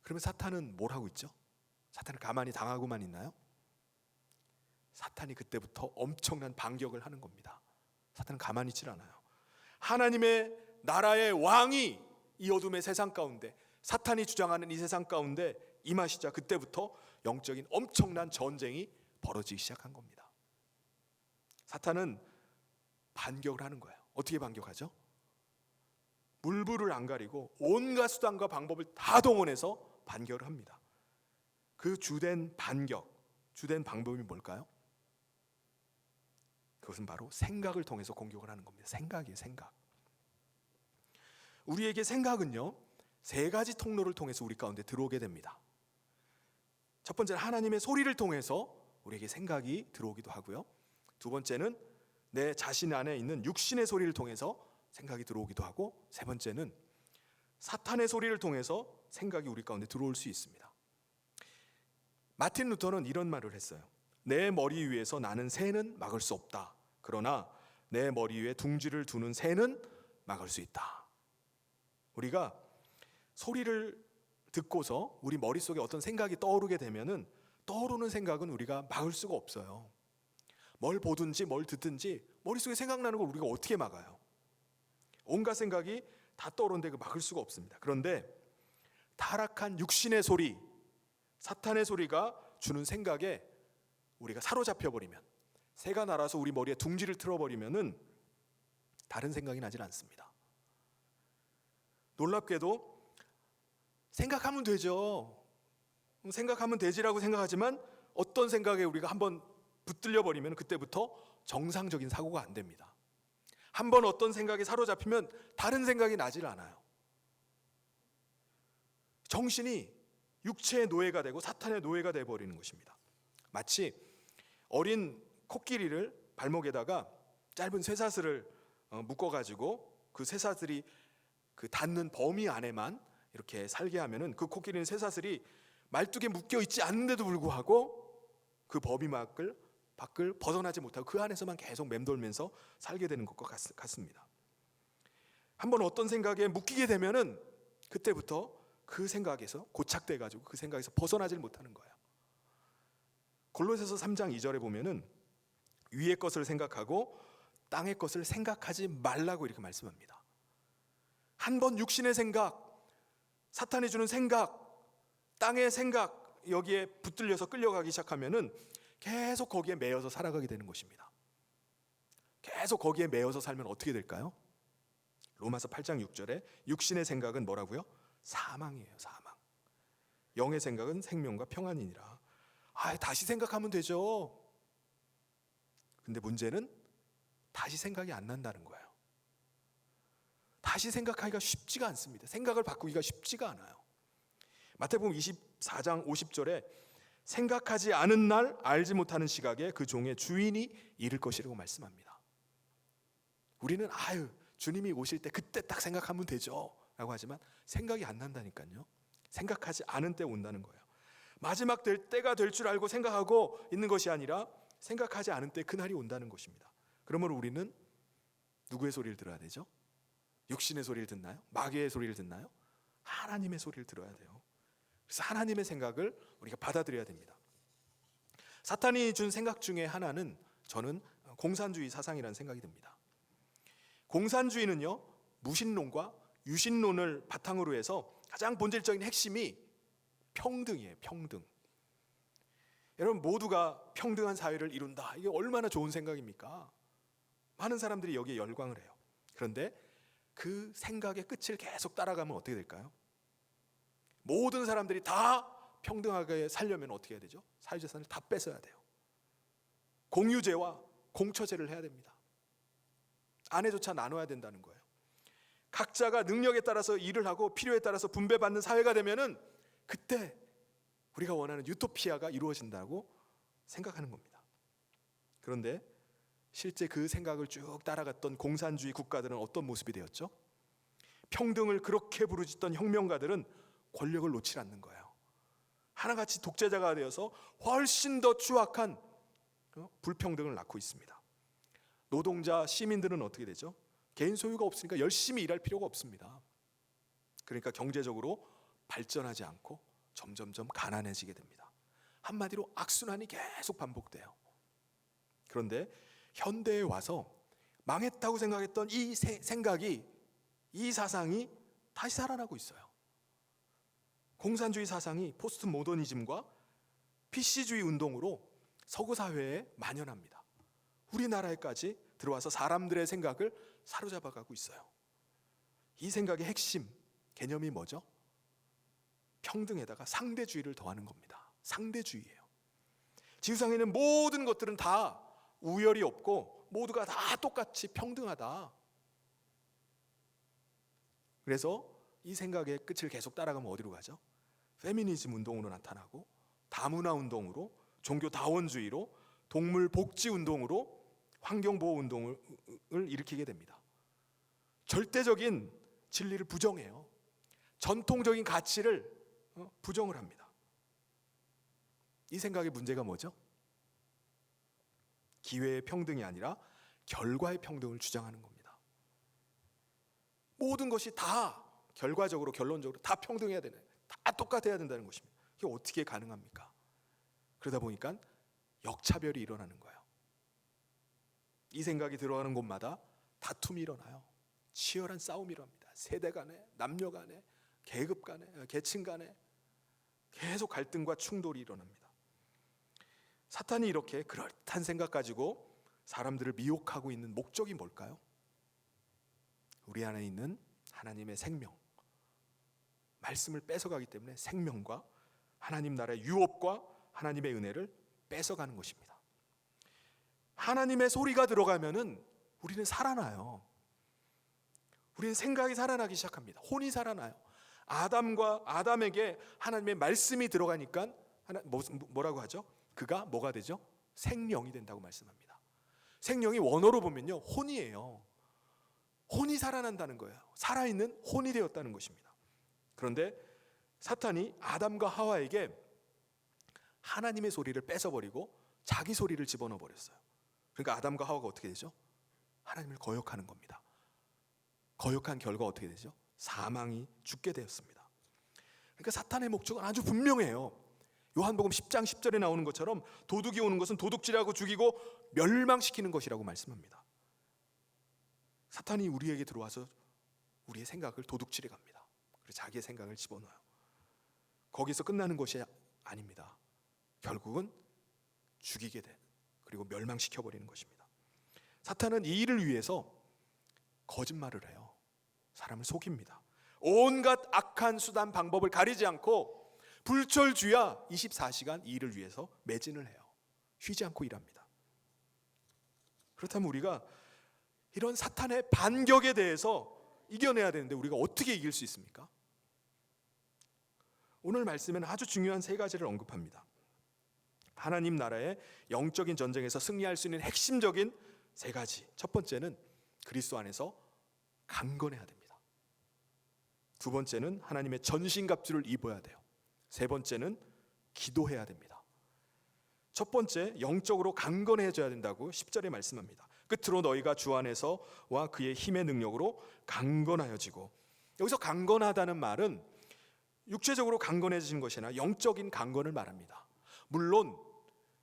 그러면 사탄은 뭘 하고 있죠? 사탄은 가만히 당하고만 있나요? 사탄이 그때부터 엄청난 반격을 하는 겁니다. 사탄은 가만히 있질 않아요. 하나님의 나라의 왕이 이 어둠의 세상 가운데, 사탄이 주장하는 이 세상 가운데 임하시자 그때부터 영적인 엄청난 전쟁이 벌어지기 시작한 겁니다. 사탄은 반격을 하는 거예요. 어떻게 반격하죠? 물불을 안 가리고 온갖 수단과 방법을 다 동원해서 반격을 합니다. 그 주된 반격, 주된 방법이 뭘까요? 그것은 바로 생각을 통해서 공격을 하는 겁니다. 생각이에요, 생각. 우리에게 생각은요, 세 가지 통로를 통해서 우리 가운데 들어오게 됩니다. 첫 번째는 하나님의 소리를 통해서 우리에게 생각이 들어오기도 하고요. 두 번째는 내 자신 안에 있는 육신의 소리를 통해서 생각이 들어오기도 하고, 세 번째는 사탄의 소리를 통해서 생각이 우리 가운데 들어올 수 있습니다. 마틴 루터는 이런 말을 했어요. 내 머리 위에서 나는 새는 막을 수 없다. 그러나 내 머리 위에 둥지를 두는 새는 막을 수 있다. 우리가 소리를 듣고서 우리 머릿속에 어떤 생각이 떠오르게 되면은 떠오르는 생각은 우리가 막을 수가 없어요. 뭘 보든지 뭘 듣든지 머릿속에 생각나는 걸 우리가 어떻게 막아요? 온갖 생각이 다 떠오르는데 그 막을 수가 없습니다. 그런데 타락한 육신의 소리, 사탄의 소리가 주는 생각에 우리가 사로잡혀 버리면, 새가 날아서 우리 머리에 둥지를 틀어버리면은 다른 생각이 나질 않습니다. 놀랍게도 생각하면 되죠. 생각하면 되지라고 생각하지만 어떤 생각에 우리가 한번 붙들려 버리면 그때부터 정상적인 사고가 안 됩니다. 한번 어떤 생각에 사로잡히면 다른 생각이 나질 않아요. 정신이 육체의 노예가 되고 사탄의 노예가 되어 버리는 것입니다. 마치 어린 코끼리를 발목에다가 짧은 쇠사슬을 묶어가지고 그 쇠사슬이 그 닿는 범위 안에만 이렇게 살게 하면은 그 코끼리는 쇠사슬이 말뚝에 묶여 있지 않는데도 불구하고 그 범위 밖을 벗어나지 못하고 그 안에서만 계속 맴돌면서 살게 되는 것과 같습니다. 한번 어떤 생각에 묶이게 되면은 그때부터 그 생각에서 고착돼 가지고 그 생각에서 벗어나질 못하는 거예요. 골로새서 3장 2절에 보면은 위의 것을 생각하고 땅의 것을 생각하지 말라고 이렇게 말씀합니다. 한번 육신의 생각, 사탄이 주는 생각, 땅의 생각, 여기에 붙들려서 끌려가기 시작하면은 계속 거기에 매여서 살아가게 되는 것입니다. 계속 거기에 매여서 살면 어떻게 될까요? 로마서 8장 6절에 육신의 생각은 뭐라고요? 사망이에요, 사망. 영의 생각은 생명과 평안이니라. 다시 생각하면 되죠. 근데 문제는 다시 생각이 안 난다는 거예요. 다시 생각하기가 쉽지가 않습니다. 생각을 바꾸기가 쉽지가 않아요. 마태복음 24장 50절에 생각하지 않은 날 알지 못하는 시각에 그 종의 주인이 이를 것이라고 말씀합니다. 우리는 주님이 오실 때 그때 딱 생각하면 되죠 라고 하지만 생각이 안 난다니까요. 생각하지 않은 때 온다는 거예요. 마지막 될 때가 될 줄 알고 생각하고 있는 것이 아니라 생각하지 않은 때 그날이 온다는 것입니다. 그러므로 우리는 누구의 소리를 들어야 되죠? 육신의 소리를 듣나요? 마귀의 소리를 듣나요? 하나님의 소리를 들어야 돼요. 그래서 하나님의 생각을 우리가 받아들여야 됩니다. 사탄이 준 생각 중에 하나는 저는 공산주의 사상이라는 생각이 듭니다. 공산주의는요, 무신론과 유신론을 바탕으로 해서 가장 본질적인 핵심이 평등이에요. 평등. 여러분, 모두가 평등한 사회를 이룬다. 이게 얼마나 좋은 생각입니까? 많은 사람들이 여기에 열광을 해요. 그런데 그 생각의 끝을 계속 따라가면 어떻게 될까요? 모든 사람들이 다 평등하게 살려면 어떻게 해야 되죠? 사유재산을 다 뺏어야 돼요. 공유제와 공처제를 해야 됩니다. 아내조차 나눠야 된다는 거예요. 각자가 능력에 따라서 일을 하고 필요에 따라서 분배받는 사회가 되면은 그때 우리가 원하는 유토피아가 이루어진다고 생각하는 겁니다. 그런데 실제 그 생각을 쭉 따라갔던 공산주의 국가들은 어떤 모습이 되었죠? 평등을 그렇게 부르짖던 혁명가들은 권력을 놓지 않는 거예요. 하나같이 독재자가 되어서 훨씬 더 추악한 불평등을 낳고 있습니다. 노동자, 시민들은 어떻게 되죠? 개인 소유가 없으니까 열심히 일할 필요가 없습니다. 그러니까 경제적으로 발전하지 않고 점점점 가난해지게 됩니다. 한마디로 악순환이 계속 반복돼요. 그런데 현대에 와서 망했다고 생각했던 이 생각이, 이 사상이 다시 살아나고 있어요. 공산주의 사상이 포스트 모더니즘과 PC주의 운동으로 서구 사회에 만연합니다. 우리나라에까지 들어와서 사람들의 생각을 사로잡아가고 있어요. 이 생각의 핵심 개념이 뭐죠? 평등에다가 상대주의를 더하는 겁니다. 상대주의예요. 지구상에 있는 모든 것들은 다 우열이 없고 모두가 다 똑같이 평등하다. 그래서 이 생각의 끝을 계속 따라가면 어디로 가죠? 페미니즘 운동으로 나타나고, 다문화 운동으로, 종교 다원주의로, 동물 복지 운동으로, 환경보호 운동을 일으키게 됩니다. 절대적인 진리를 부정해요. 전통적인 가치를 부정을 합니다. 이 생각의 문제가 뭐죠? 기회의 평등이 아니라 결과의 평등을 주장하는 겁니다. 모든 것이 다 결과적으로, 결론적으로 다 평등해야 되네, 다 똑같아야 된다는 것입니다. 이게 어떻게 가능합니까? 그러다 보니까 역차별이 일어나는 거예요. 이 생각이 들어가는 곳마다 다툼이 일어나요. 치열한 싸움이 일어납니다. 세대 간에, 남녀 간에, 계급 간에, 계층 간에 계속 갈등과 충돌이 일어납니다. 사탄이 이렇게 그럴듯한 생각 가지고 사람들을 미혹하고 있는 목적이 뭘까요? 우리 안에 있는 하나님의 생명, 말씀을 뺏어가기 때문에 생명과 하나님 나라의 유업과 하나님의 은혜를 뺏어가는 것입니다. 하나님의 소리가 들어가면은 우리는 살아나요. 우리는 생각이 살아나기 시작합니다. 혼이 살아나요. 아담에게 하나님의 말씀이 들어가니까 뭐라고 하죠? 그가 뭐가 되죠? 생명이 된다고 말씀합니다. 생명이 원어로 보면요, 혼이에요. 혼이 살아난다는 거예요. 살아있는 혼이 되었다는 것입니다. 그런데 사탄이 아담과 하와에게 하나님의 소리를 뺏어버리고 자기 소리를 집어넣어 버렸어요. 그러니까 아담과 하와가 어떻게 되죠? 하나님을 거역하는 겁니다. 거역한 결과 어떻게 되죠? 사망이 죽게 되었습니다. 그러니까 사탄의 목적은 아주 분명해요. 요한복음 10장 10절에 나오는 것처럼 도둑이 오는 것은 도둑질하고 죽이고 멸망시키는 것이라고 말씀합니다. 사탄이 우리에게 들어와서 우리의 생각을 도둑질해 갑니다. 그리고 자기의 생각을 집어넣어요. 거기서 끝나는 것이 아닙니다. 결국은 죽이게 되는, 그리고 멸망시켜버리는 것입니다. 사탄은 이 일을 위해서 거짓말을 해요. 사람을 속입니다. 온갖 악한 수단 방법을 가리지 않고 불철주야 24시간 이 일을 위해서 매진을 해요. 쉬지 않고 일합니다. 그렇다면 우리가 이런 사탄의 반격에 대해서 이겨내야 되는데 우리가 어떻게 이길 수 있습니까? 오늘 말씀에는 아주 중요한 세 가지를 언급합니다. 하나님 나라의 영적인 전쟁에서 승리할 수 있는 핵심적인 세 가지. 첫 번째는 그리스도 안에서 강건해야 됩니다. 두 번째는 하나님의 전신갑주를 입어야 돼요. 세 번째는 기도해야 됩니다. 첫 번째, 영적으로 강건해져야 된다고 10절에 말씀합니다. 끝으로 너희가 주 안에서와 그의 힘의 능력으로 강건하여지고, 여기서 강건하다는 말은 육체적으로 강건해지는 것이 아니라 영적인 강건을 말합니다. 물론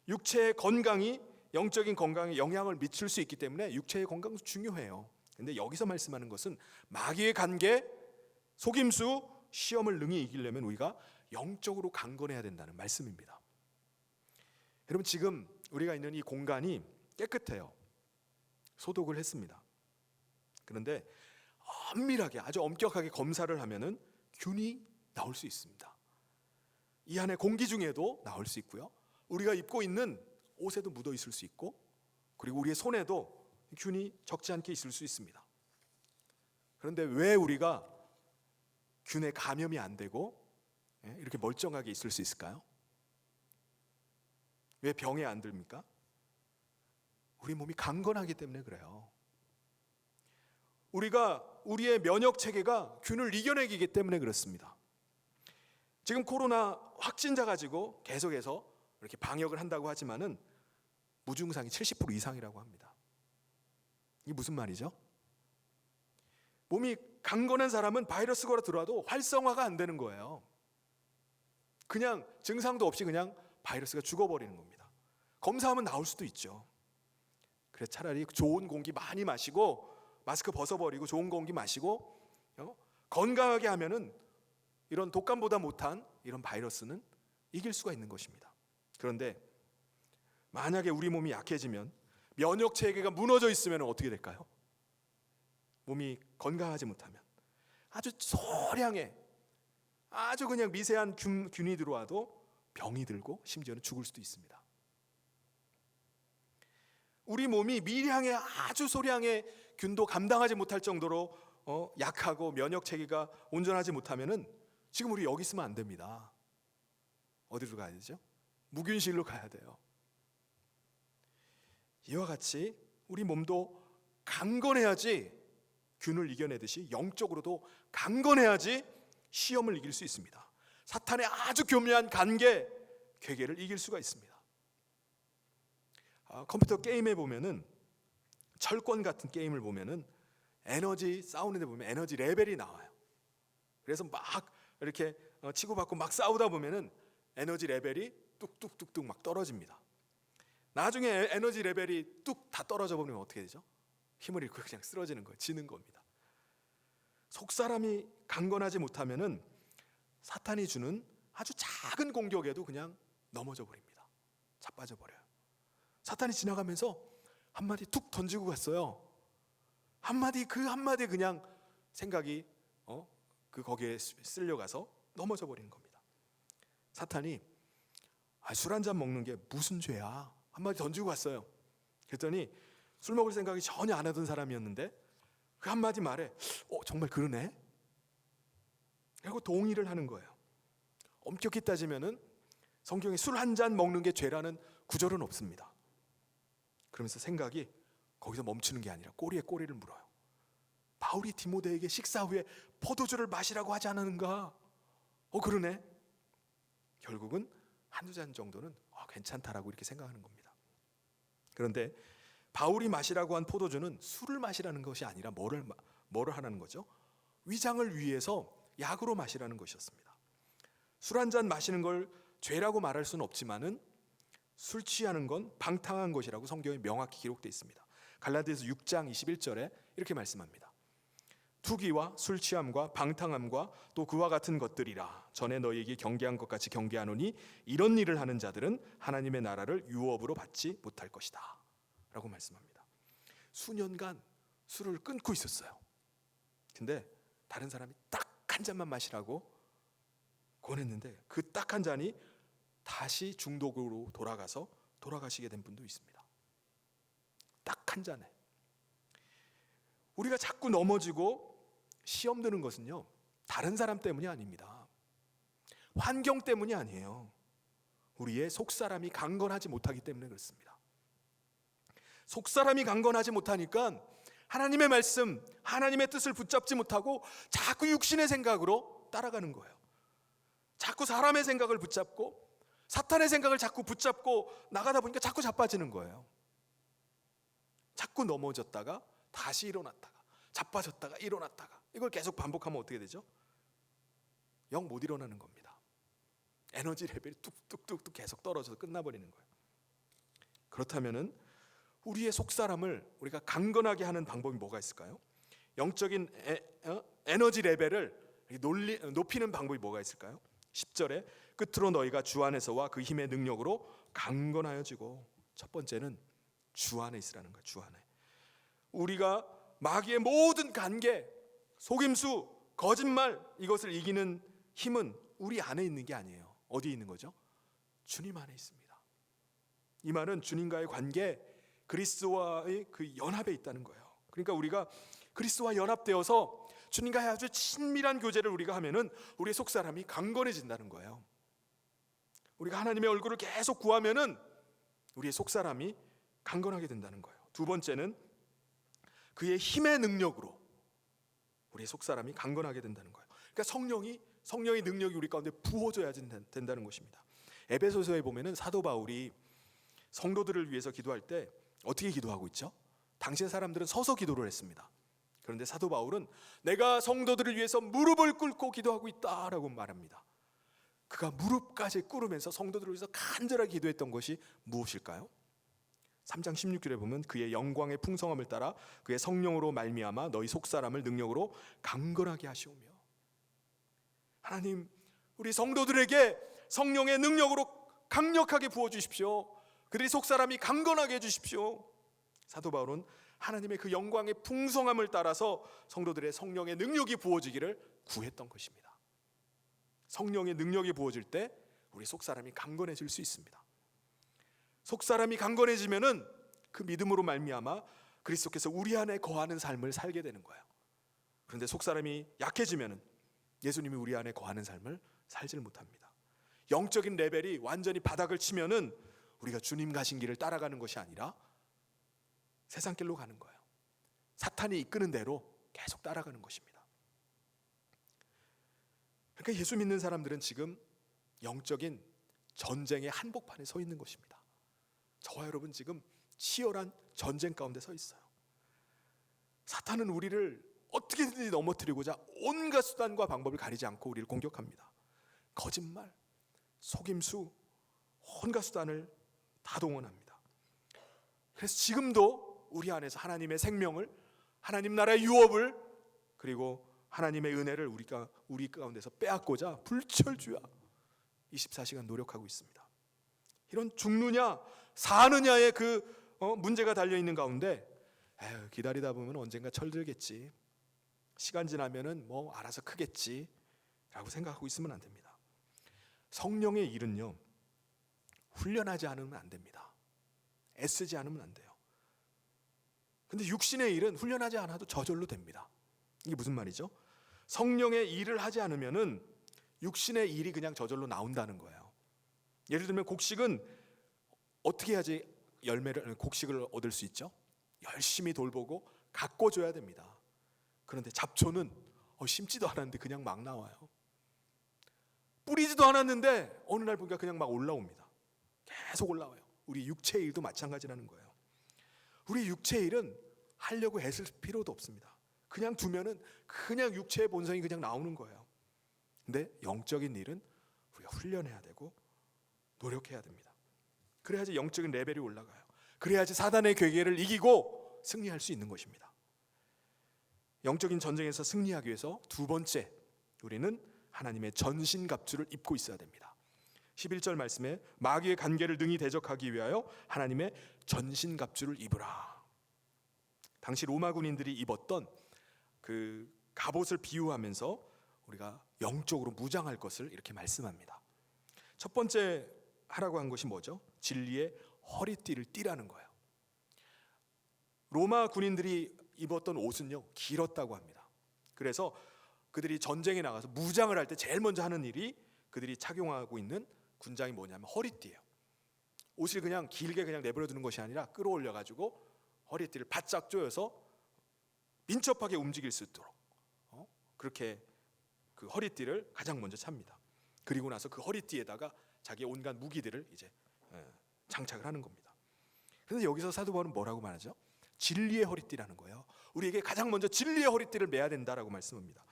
육체의 건강이 영적인 건강에 영향을 미칠 수 있기 때문에 육체의 건강도 중요해요. 근데 여기서 말씀하는 것은 마귀의 관계, 속임수, 시험을 능히 이기려면 우리가 영적으로 강건해야 된다는 말씀입니다. 여러분, 지금 우리가 있는 이 공간이 깨끗해요. 소독을 했습니다. 그런데 엄밀하게, 아주 엄격하게 검사를 하면은 균이 나올 수 있습니다. 이 안에 공기 중에도 나올 수 있고요, 우리가 입고 있는 옷에도 묻어 있을 수 있고, 그리고 우리의 손에도 균이 적지 않게 있을 수 있습니다. 그런데 왜 우리가 균에 감염이 안 되고 이렇게 멀쩡하게 있을 수 있을까요? 왜 병에 안 들립니까? 우리 몸이 강건하기 때문에 그래요. 우리의 면역 체계가 균을 이겨내기 때문에 그렇습니다. 지금 코로나 확진자 가지고 계속해서 이렇게 방역을 한다고 하지만은 무증상이 70% 이상이라고 합니다. 이게 무슨 말이죠? 몸이 강건한 사람은 바이러스가 들어와도 활성화가 안 되는 거예요. 그냥 증상도 없이 그냥 바이러스가 죽어버리는 겁니다. 검사하면 나올 수도 있죠. 그래, 차라리 좋은 공기 많이 마시고 마스크 벗어버리고 좋은 공기 마시고 건강하게 하면은 이런 독감보다 못한 이런 바이러스는 이길 수가 있는 것입니다. 그런데 만약에 우리 몸이 약해지면, 면역 체계가 무너져 있으면 어떻게 될까요? 몸이 건강하지 못하면 아주 소량의, 아주 그냥 미세한 균이 들어와도 병이 들고 심지어는 죽을 수도 있습니다. 우리 몸이 미량의 아주 소량의 균도 감당하지 못할 정도로 약하고 면역 체계가 온전하지 못하면은 지금 우리 여기 있으면 안 됩니다. 어디로 가야 되죠? 무균실로 가야 돼요. 이와 같이 우리 몸도 강건해야지 균을 이겨내듯이 영적으로도 강건해야지 시험을 이길 수 있습니다. 사탄의 아주 교묘한 괴계를 이길 수가 있습니다. 컴퓨터 게임에 보면은, 철권 같은 게임을 보면은 에너지 싸우는데 보면 에너지 레벨이 나와요. 그래서 막 이렇게 치고받고 막 싸우다 보면은 에너지 레벨이 뚝뚝뚝뚝 막 떨어집니다. 나중에 에너지 레벨이 뚝 다 떨어져 버리면 어떻게 되죠? 힘을 잃고 그냥 쓰러지는 거예요. 지는 겁니다. 속사람이 강건하지 못하면은 사탄이 주는 아주 작은 공격에도 그냥 넘어져 버립니다. 자빠져 버려요. 사탄이 지나가면서 한마디 툭 던지고 갔어요. 그 한마디 그냥 생각이 거기에 쓸려가서 넘어져 버리는 겁니다. 사탄이 술 한잔 먹는 게 무슨 죄야? 한마디 던지고 갔어요. 그랬더니 술 먹을 생각이 전혀 안 하던 사람이었는데 그 한마디 말에 정말 그러네? 그리고 동의를 하는 거예요. 엄격히 따지면은 성경에 술 한 잔 먹는 게 죄라는 구절은 없습니다. 그러면서 생각이 거기서 멈추는 게 아니라 꼬리에 꼬리를 물어요. 바울이 디모데에게 식사 후에 포도주를 마시라고 하지 않았는가? 그러네. 결국은 한두 잔 정도는 괜찮다라고 이렇게 생각하는 겁니다. 그런데 바울이 마시라고 한 포도주는 술을 마시라는 것이 아니라 뭐를 하라는 거죠? 위장을 위해서 약으로 마시라는 것이었습니다. 술 한 잔 마시는 걸 죄라고 말할 수는 없지만은 술 취하는 건 방탕한 것이라고 성경에 명확히 기록되어 있습니다. 갈라디아서 6장 21절에 이렇게 말씀합니다. 투기와 술 취함과 방탕함과 또 그와 같은 것들이라 전에 너희에게 경계한 것 같이 경계하노니 이런 일을 하는 자들은 하나님의 나라를 유업으로 받지 못할 것이다 라고 말씀합니다. 수년간 술을 끊고 있었어요. 근데 다른 사람이 딱 한 잔만 마시라고 권했는데 그 딱 한 잔이 다시 중독으로 돌아가시게 된 분도 있습니다. 딱 한 잔에. 우리가 자꾸 넘어지고 시험 드는 것은요, 다른 사람 때문이 아닙니다. 환경 때문이 아니에요. 우리의 속사람이 강건하지 못하기 때문에 그렇습니다. 속사람이 강건하지 못하니까 하나님의 말씀, 하나님의 뜻을 붙잡지 못하고 자꾸 육신의 생각으로 따라가는 거예요. 자꾸 사람의 생각을 붙잡고 사탄의 생각을 자꾸 붙잡고 나가다 보니까 자꾸 자빠지는 거예요. 자꾸 넘어졌다가 다시 일어났다가 자빠졌다가 일어났다가, 이걸 계속 반복하면 어떻게 되죠? 영 못 일어나는 겁니다. 에너지 레벨이 뚝뚝뚝뚝 계속 떨어져서 끝나버리는 거예요. 그렇다면은 우리의 속사람을 우리가 강건하게 하는 방법이 뭐가 있을까요? 영적인 에너지 레벨을 높이는 방법이 뭐가 있을까요? 10절에 끝으로 너희가 주 안에서와 그 힘의 능력으로 강건하여지고, 첫 번째는 주 안에 있으라는 거예요. 주 안에. 우리가 마귀의 모든 간계, 속임수, 거짓말, 이것을 이기는 힘은 우리 안에 있는 게 아니에요. 어디에 있는 거죠? 주님 안에 있습니다. 이 말은 주님과의 관계, 그리스도와의 그 연합에 있다는 거예요. 그러니까 우리가 그리스도와 연합되어서 주님과의 아주 친밀한 교제를 우리가 하면은 우리의 속사람이 강건해진다는 거예요. 우리가 하나님의 얼굴을 계속 구하면은 우리의 속사람이 강건하게 된다는 거예요. 두 번째는 그의 힘의 능력으로 우리의 속사람이 강건하게 된다는 거예요. 그러니까 성령의 능력이 우리 가운데 부어져야 된다는 것입니다. 에베소서에 보면은 사도 바울이 성도들을 위해서 기도할 때 어떻게 기도하고 있죠? 당시의 사람들은 서서 기도를 했습니다. 그런데 사도 바울은 내가 성도들을 위해서 무릎을 꿇고 기도하고 있다라고 말합니다. 그가 무릎까지 꿇으면서 성도들을 위해서 간절하게 기도했던 것이 무엇일까요? 3장 16절에 보면 그의 영광의 풍성함을 따라 그의 성령으로 말미암아 너희 속사람을 능력으로 강건하게 하시오며, 하나님 우리 성도들에게 성령의 능력으로 강력하게 부어주십시오. 그들이 속사람이 강건하게 해주십시오. 사도 바울은 하나님의 그 영광의 풍성함을 따라서 성도들의 성령의 능력이 부어지기를 구했던 것입니다. 성령의 능력이 부어질 때 우리 속사람이 강건해질 수 있습니다. 속사람이 강건해지면은 그 믿음으로 말미암아 그리스도께서 우리 안에 거하는 삶을 살게 되는 거예요. 그런데 속사람이 약해지면은 예수님이 우리 안에 거하는 삶을 살지를 못합니다. 영적인 레벨이 완전히 바닥을 치면은 우리가 주님 가신 길을 따라가는 것이 아니라 세상 길로 가는 거예요. 사탄이 이끄는 대로 계속 따라가는 것입니다. 그러니까 예수 믿는 사람들은 지금 영적인 전쟁의 한복판에 서 있는 것입니다. 저와 여러분 지금 치열한 전쟁 가운데 서 있어요. 사탄은 우리를 어떻게든지 넘어뜨리고자 온갖 수단과 방법을 가리지 않고 우리를 공격합니다. 거짓말, 속임수, 온갖 수단을 다 동원합니다. 그래서 지금도 우리 안에서 하나님의 생명을, 하나님 나라의 유업을, 그리고 하나님의 은혜를 우리 가운데서 빼앗고자 불철주야 24시간 노력하고 있습니다. 이런 죽느냐 사느냐의 그 문제가 달려있는 가운데 기다리다 보면 언젠가 철들겠지, 시간 지나면은 뭐 알아서 크겠지 라고 생각하고 있으면 안 됩니다. 성령의 일은요 훈련하지 않으면 안 됩니다. 애쓰지 않으면 안 돼요. 근데 육신의 일은 훈련하지 않아도 저절로 됩니다. 이게 무슨 말이죠? 성령의 일을 하지 않으면은 육신의 일이 그냥 저절로 나온다는 거예요. 예를 들면 곡식은 어떻게 해야지 곡식을 얻을 수 있죠? 열심히 돌보고 가꿔줘야 됩니다. 그런데 잡초는 심지도 않았는데 그냥 막 나와요. 뿌리지도 않았는데 어느 날 보니까 그냥 막 올라옵니다. 계속 올라와요. 우리 육체의 일도 마찬가지라는 거예요. 우리 육체의 일은 하려고 애쓸 필요도 없습니다. 그냥 두면은 그냥 육체의 본성이 그냥 나오는 거예요. 근데 영적인 일은 우리가 훈련해야 되고 노력해야 됩니다. 그래야지 영적인 레벨이 올라가요. 그래야지 사단의 괴계를 이기고 승리할 수 있는 것입니다. 영적인 전쟁에서 승리하기 위해서 두 번째, 우리는 하나님의 전신갑주를 입고 있어야 됩니다. 11절 말씀에 마귀의 간계를 능히 대적하기 위하여 하나님의 전신갑주를 입으라. 당시 로마 군인들이 입었던 그 갑옷을 비유하면서 우리가 영적으로 무장할 것을 이렇게 말씀합니다. 첫 번째 하라고 한 것이 뭐죠? 진리의 허리띠를 띠라는 거예요. 로마 군인들이 입었던 옷은요 길었다고 합니다. 그래서 그들이 전쟁에 나가서 무장을 할 때 제일 먼저 하는 일이 그들이 착용하고 있는 군장이 뭐냐면 허리띠예요. 옷을 그냥 길게 그냥 내버려 두는 것이 아니라 끌어올려 가지고 허리띠를 바짝 조여서 민첩하게 움직일 수 있도록 그렇게 그 허리띠를 가장 먼저 찹니다. 그리고 나서 그 허리띠에다가 자기의 온갖 무기들을 이제 장착을 하는 겁니다. 그런데 여기서 사도 바울은 뭐라고 말하죠? 진리의 허리띠라는 거예요. 우리에게 가장 먼저 진리의 허리띠를 매야 된다라고 말씀합니다.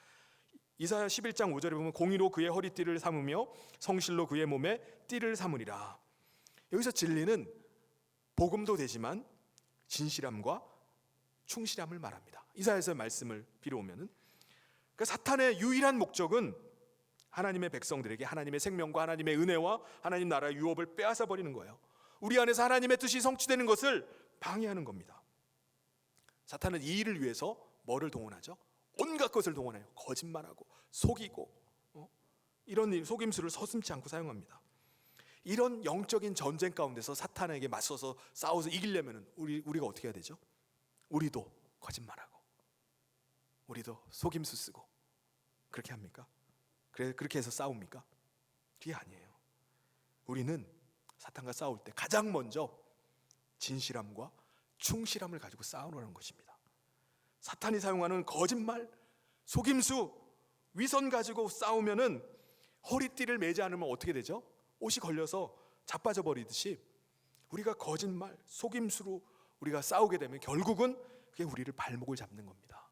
이사야 11장 5절에 보면 공의로 그의 허리띠를 삼으며 성실로 그의 몸에 띠를 삼으리라. 여기서 진리는 복음도 되지만 진실함과 충실함을 말합니다. 이사야서의 말씀을 빌어오면은 그러니까 사탄의 유일한 목적은 하나님의 백성들에게 하나님의 생명과 하나님의 은혜와 하나님 나라의 유업을 빼앗아 버리는 거예요. 우리 안에서 하나님의 뜻이 성취되는 것을 방해하는 겁니다. 사탄은 이 일을 위해서 뭐를 동원하죠? 온갖 것을 동원해요. 거짓말하고 속이고 이런 속임수를 서슴지 않고 사용합니다. 이런 영적인 전쟁 가운데서 사탄에게 맞서서 싸워서 이기려면 우리가 어떻게 해야 되죠? 우리도 거짓말하고 우리도 속임수 쓰고 그렇게 합니까? 그렇게 해서 싸웁니까? 그게 아니에요. 우리는 사탄과 싸울 때 가장 먼저 진실함과 충실함을 가지고 싸우는 것입니다. 사탄이 사용하는 거짓말, 속임수, 위선 가지고 싸우면은 허리띠를 매지 않으면 어떻게 되죠? 옷이 걸려서 자빠져 버리듯이 우리가 거짓말, 속임수로 우리가 싸우게 되면 결국은 그게 우리를 발목을 잡는 겁니다.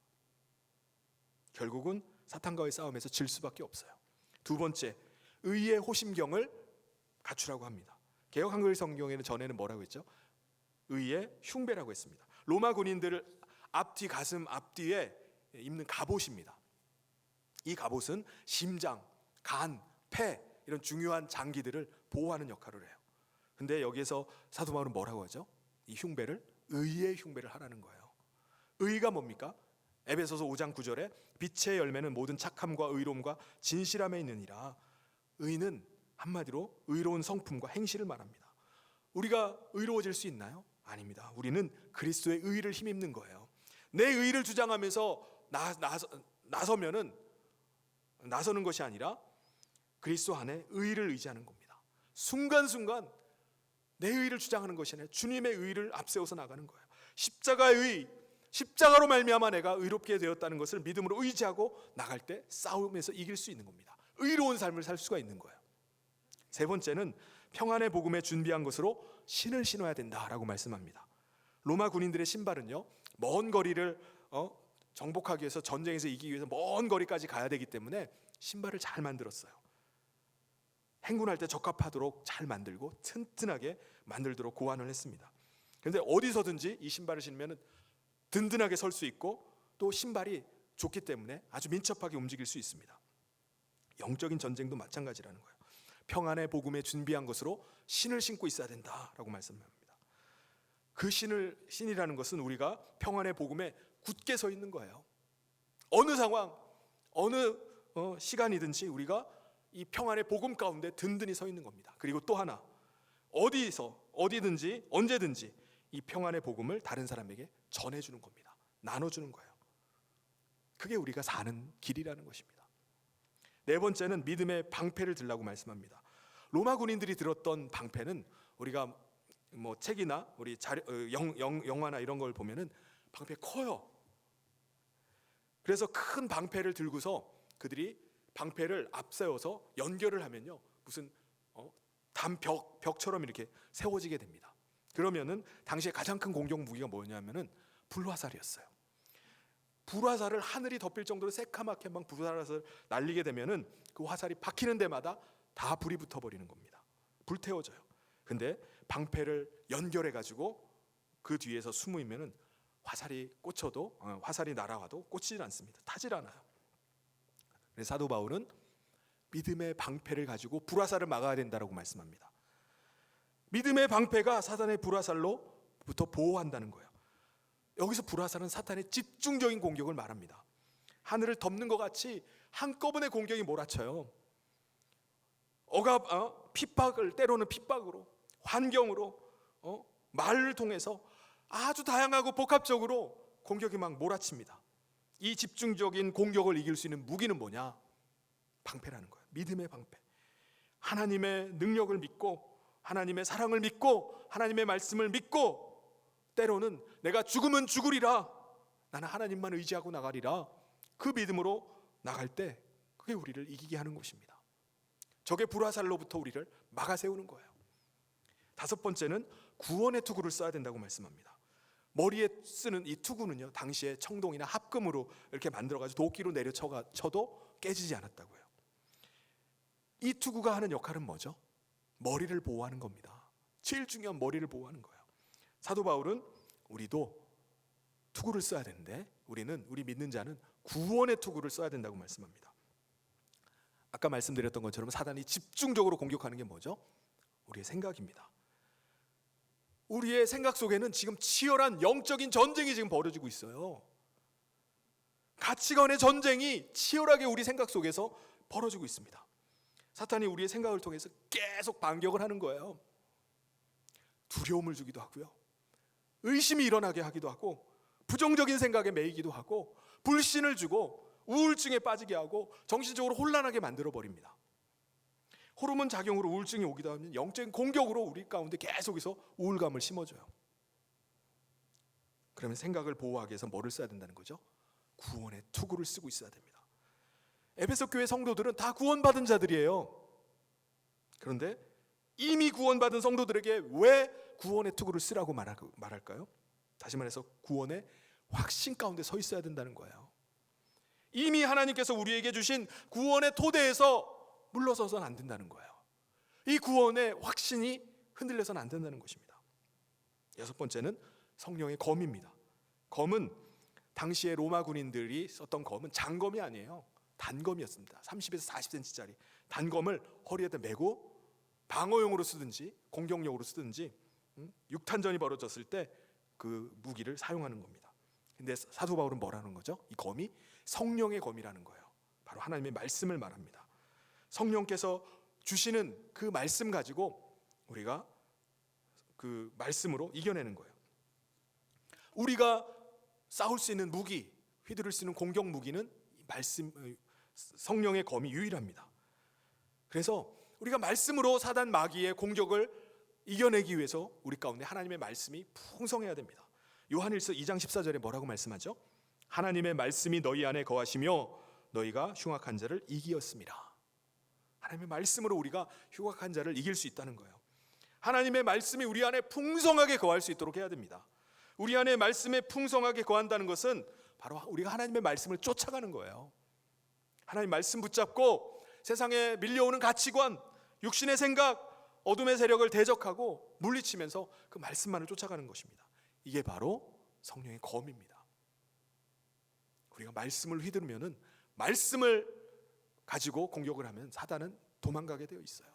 결국은 사탄과의 싸움에서 질 수밖에 없어요. 두 번째, 의의 호심경을 갖추라고 합니다. 개역 한글 성경에는 전에는 뭐라고 했죠? 의의 흉배라고 했습니다. 로마 군인들 앞뒤 가슴 앞뒤에 입는 갑옷입니다. 이 갑옷은 심장, 간, 폐 이런 중요한 장기들을 보호하는 역할을 해요. 근데 여기에서 사도 바울은 뭐라고 하죠? 이 흉배를 의의 흉배를 하라는 거예요. 의가 뭡니까? 에베소서 5장 9절에 빛의 열매는 모든 착함과 의로움과 진실함에 있느니라. 의는 한마디로 의로운 성품과 행실을 말합니다. 우리가 의로워질 수 있나요? 아닙니다. 우리는 그리스도의 의를 힘입는 거예요. 내 의를 주장하면서 나서는 것이 아니라 그리스도 안에 의를 의지하는 겁니다. 순간순간 내 의를 주장하는 것이 아니라 주님의 의를 앞세워서 나가는 거예요. 십자가의 의, 십자가로 말미암아 내가 의롭게 되었다는 것을 믿음으로 의지하고 나갈 때 싸움에서 이길 수 있는 겁니다. 의로운 삶을 살 수가 있는 거예요. 세 번째는 평안의 복음에 준비한 것으로 신을 신어야 된다라고 말씀합니다. 로마 군인들의 신발은요, 먼 거리를 정복하기 위해서, 전쟁에서 이기기 위해서 먼 거리까지 가야 되기 때문에 신발을 잘 만들었어요. 행군할 때 적합하도록 잘 만들고 튼튼하게 만들도록 고안을 했습니다. 그런데 어디서든지 이 신발을 신으면 든든하게 설 수 있고 또 신발이 좋기 때문에 아주 민첩하게 움직일 수 있습니다. 영적인 전쟁도 마찬가지라는 거예요. 평안의 복음에 준비한 것으로 신을 신고 있어야 된다라고 말씀합니다. 그 신이라는 것은 우리가 평안의 복음에 굳게 서 있는 거예요. 어느 상황, 어느 시간이든지 우리가 이 평안의 복음 가운데 든든히 서 있는 겁니다. 그리고 또 하나, 어디든지 언제든지 이 평안의 복음을 다른 사람에게 전해주는 겁니다. 나눠주는 거예요. 그게 우리가 사는 길이라는 것입니다. 네 번째는 믿음의 방패를 들라고 말씀합니다. 로마 군인들이 들었던 방패는 우리가 뭐 책이나 우리 영화나 이런 걸 보면은 방패 커요. 그래서 큰 방패를 들고서 그들이 방패를 앞세워서 연결을 하면요, 무슨 벽처럼 이렇게 세워지게 됩니다. 그러면은 당시에 가장 큰 공격 무기가 뭐냐면은 불화살이었어요. 불화살을 하늘이 덮일 정도로 새카맣게 막 불화살을 날리게 되면은 그 화살이 박히는 데마다 다 불이 붙어버리는 겁니다. 불태워져요. 근데 방패를 연결해 가지고 그 뒤에서 숨으면은 화살이 꽂혀도 화살이 날아와도 꽂히질 않습니다. 타질 않아요. 그래서 사도 바울은 믿음의 방패를 가지고 불화살을 막아야 된다라고 말씀합니다. 믿음의 방패가 사탄의 불화살로부터 보호한다는 거예요. 여기서 불화살은 사탄의 집중적인 공격을 말합니다. 하늘을 덮는 것 같이 한꺼번에 공격이 몰아쳐요. 핍박을, 때로는 핍박으로, 환경으로, 말을 통해서 아주 다양하고 복합적으로 공격이 막 몰아칩니다. 이 집중적인 공격을 이길 수 있는 무기는 뭐냐? 방패라는 거예요. 믿음의 방패. 하나님의 능력을 믿고, 하나님의 사랑을 믿고, 하나님의 말씀을 믿고, 때로는 내가 죽으면 죽으리라, 나는 하나님만 의지하고 나가리라, 그 믿음으로 나갈 때 그게 우리를 이기게 하는 것입니다. 적의 불화살로부터 우리를 막아세우는 거예요. 다섯 번째는 구원의 투구를 써야 된다고 말씀합니다. 머리에 쓰는 이 투구는요, 당시에 청동이나 합금으로 이렇게 만들어가지고 도끼로 내려 쳐도 깨지지 않았다고요. 이 투구가 하는 역할은 뭐죠? 머리를 보호하는 겁니다. 제일 중요한 머리를 보호하는 거예요. 사도 바울은 우리도 투구를 써야 되는데 우리 믿는 자는 구원의 투구를 써야 된다고 말씀합니다. 아까 말씀드렸던 것처럼 사단이 집중적으로 공격하는 게 뭐죠? 우리의 생각입니다. 우리의 생각 속에는 지금 치열한 영적인 전쟁이 지금 벌어지고 있어요. 가치관의 전쟁이 치열하게 우리 생각 속에서 벌어지고 있습니다. 사탄이 우리의 생각을 통해서 계속 반격을 하는 거예요. 두려움을 주기도 하고요, 의심이 일어나게 하기도 하고, 부정적인 생각에 매이기도 하고, 불신을 주고 우울증에 빠지게 하고 정신적으로 혼란하게 만들어 버립니다. 호르몬 작용으로 우울증이 오기도 하면 영적인 공격으로 우리 가운데 계속해서 우울감을 심어줘요. 그러면 생각을 보호하기 위해서 뭐를 써야 된다는 거죠? 구원의 투구를 쓰고 있어야 됩니다. 에베소 교회 성도들은 다 구원받은 자들이에요. 그런데 이미 구원받은 성도들에게 왜 구원의 투구를 쓰라고 말할까요? 다시 말해서 구원의 확신 가운데 서 있어야 된다는 거예요. 이미 하나님께서 우리에게 주신 구원의 토대에서 물러서서는 안 된다는 거예요. 이 구원의 확신이 흔들려서는 안 된다는 것입니다. 여섯 번째는 성령의 검입니다. 검은 당시에 로마 군인들이 썼던 검은 장검이 아니에요. 단검이었습니다. 30에서 40cm짜리 단검을 허리에다 메고 방어용으로 쓰든지 공격용으로 쓰든지 육탄전이 벌어졌을 때 그 무기를 사용하는 겁니다. 근데 사도 바울은 뭐라는 거죠? 이 검이 성령의 검이라는 거예요. 바로 하나님의 말씀을 말합니다. 성령께서 주시는 그 말씀 가지고 우리가 그 말씀으로 이겨내는 거예요. 우리가 싸울 수 있는 무기, 휘두를 수 있는 공격 무기는 말씀, 성령의 검이 유일합니다. 그래서 우리가 말씀으로 사단 마귀의 공격을 이겨내기 위해서 우리 가운데 하나님의 말씀이 풍성해야 됩니다. 요한일서 2장 14절에 뭐라고 말씀하죠? 하나님의 말씀이 너희 안에 거하시며 너희가 흉악한 자를 이기었습니다. 하나님의 말씀으로 우리가 흉악한 자를 이길 수 있다는 거예요. 하나님의 말씀이 우리 안에 풍성하게 거할 수 있도록 해야 됩니다. 우리 안에 말씀에 풍성하게 거한다는 것은 바로 우리가 하나님의 말씀을 쫓아가는 거예요. 하나님 말씀 붙잡고 세상에 밀려오는 가치관, 육신의 생각, 어둠의 세력을 대적하고 물리치면서 그 말씀만을 쫓아가는 것입니다. 이게 바로 성령의 검입니다. 우리가 말씀을 휘두르면은, 말씀을 가지고 공격을 하면 사단은 도망가게 되어 있어요.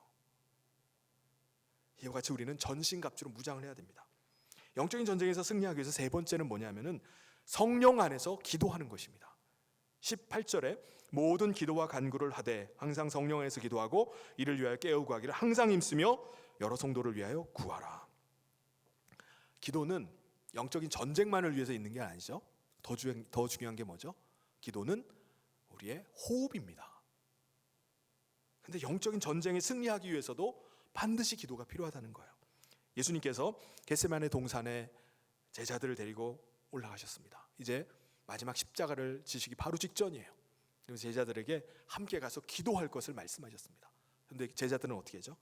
이와 같이 우리는 전신갑주로 무장을 해야 됩니다. 영적인 전쟁에서 승리하기 위해서 세 번째는 뭐냐면은 성령 안에서 기도하는 것입니다. 18절에 모든 기도와 간구를 하되 항상 성령 안에서 기도하고 이를 위하여 깨어 구하기를 항상 힘쓰며 여러 성도를 위하여 구하라. 기도는 영적인 전쟁만을 위해서 있는 게 아니죠. 더 중요한 게 뭐죠? 기도는 우리의 호흡입니다. 근데 영적인 전쟁에 승리하기 위해서도 반드시 기도가 필요하다는 거예요. 예수님께서 겟세마네 동산에 제자들을 데리고 올라가셨습니다. 이제 마지막 십자가를 지시기 바로 직전이에요. 그래서 제자들에게 함께 가서 기도할 것을 말씀하셨습니다. 그런데 제자들은 어떻게 하죠?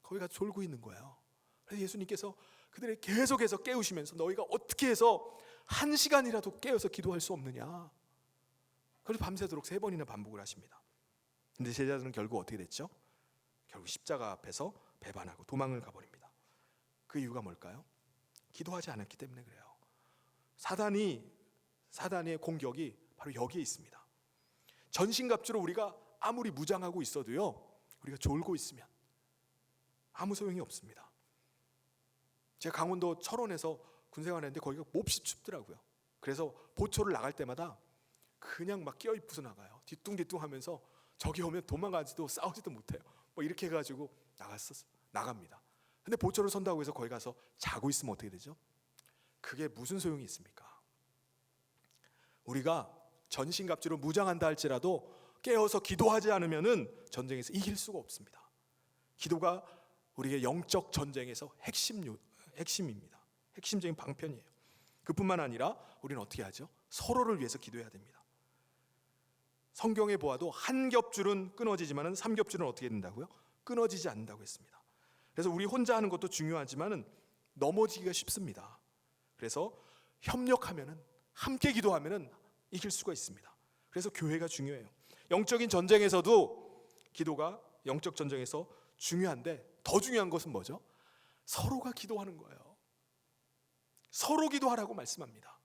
거기 가서 졸고 있는 거예요. 그래서 예수님께서 그들을 계속해서 깨우시면서 너희가 어떻게 해서 1시간이라도 깨어서 기도할 수 없느냐. 그래서 밤새도록 3번이나 반복을 하십니다. 근데 제자들은 결국 어떻게 됐죠? 결국 십자가 앞에서 배반하고 도망을 가버립니다. 그 이유가 뭘까요? 기도하지 않았기 때문에 그래요. 사단의 공격이 바로 여기에 있습니다. 전신갑주로 우리가 아무리 무장하고 있어도요, 우리가 졸고 있으면 아무 소용이 없습니다. 제가 강원도 철원에서 군생활했는데 거기가 몹시 춥더라고요. 그래서 보초를 나갈 때마다 그냥 막 껴입고서 나가요. 뒤뚱뒤뚱 하면서 적이 오면 도망가지도 싸우지도 못해요. 뭐 이렇게 해가지고 나갑니다. 근데 보초를 선다고 해서 거기 가서 자고 있으면 어떻게 되죠? 그게 무슨 소용이 있습니까? 우리가 전신갑주로 무장한다 할지라도 깨어서 기도하지 않으면은 전쟁에서 이길 수가 없습니다. 기도가 우리의 영적 전쟁에서 핵심입니다. 핵심적인 방편이에요. 그뿐만 아니라 우리는 어떻게 하죠? 서로를 위해서 기도해야 됩니다. 성경에 보아도 한 겹줄은 끊어지지만은 3겹줄은 어떻게 된다고요? 끊어지지 않는다고 했습니다. 그래서 우리 혼자 하는 것도 중요하지만은 넘어지기가 쉽습니다. 그래서 협력하면은, 함께 기도하면은 이길 수가 있습니다. 그래서 교회가 중요해요. 영적인 전쟁에서도 기도가 영적 전쟁에서 중요한데 더 중요한 것은 뭐죠? 서로가 기도하는 거예요. 서로 기도하라고 말씀합니다.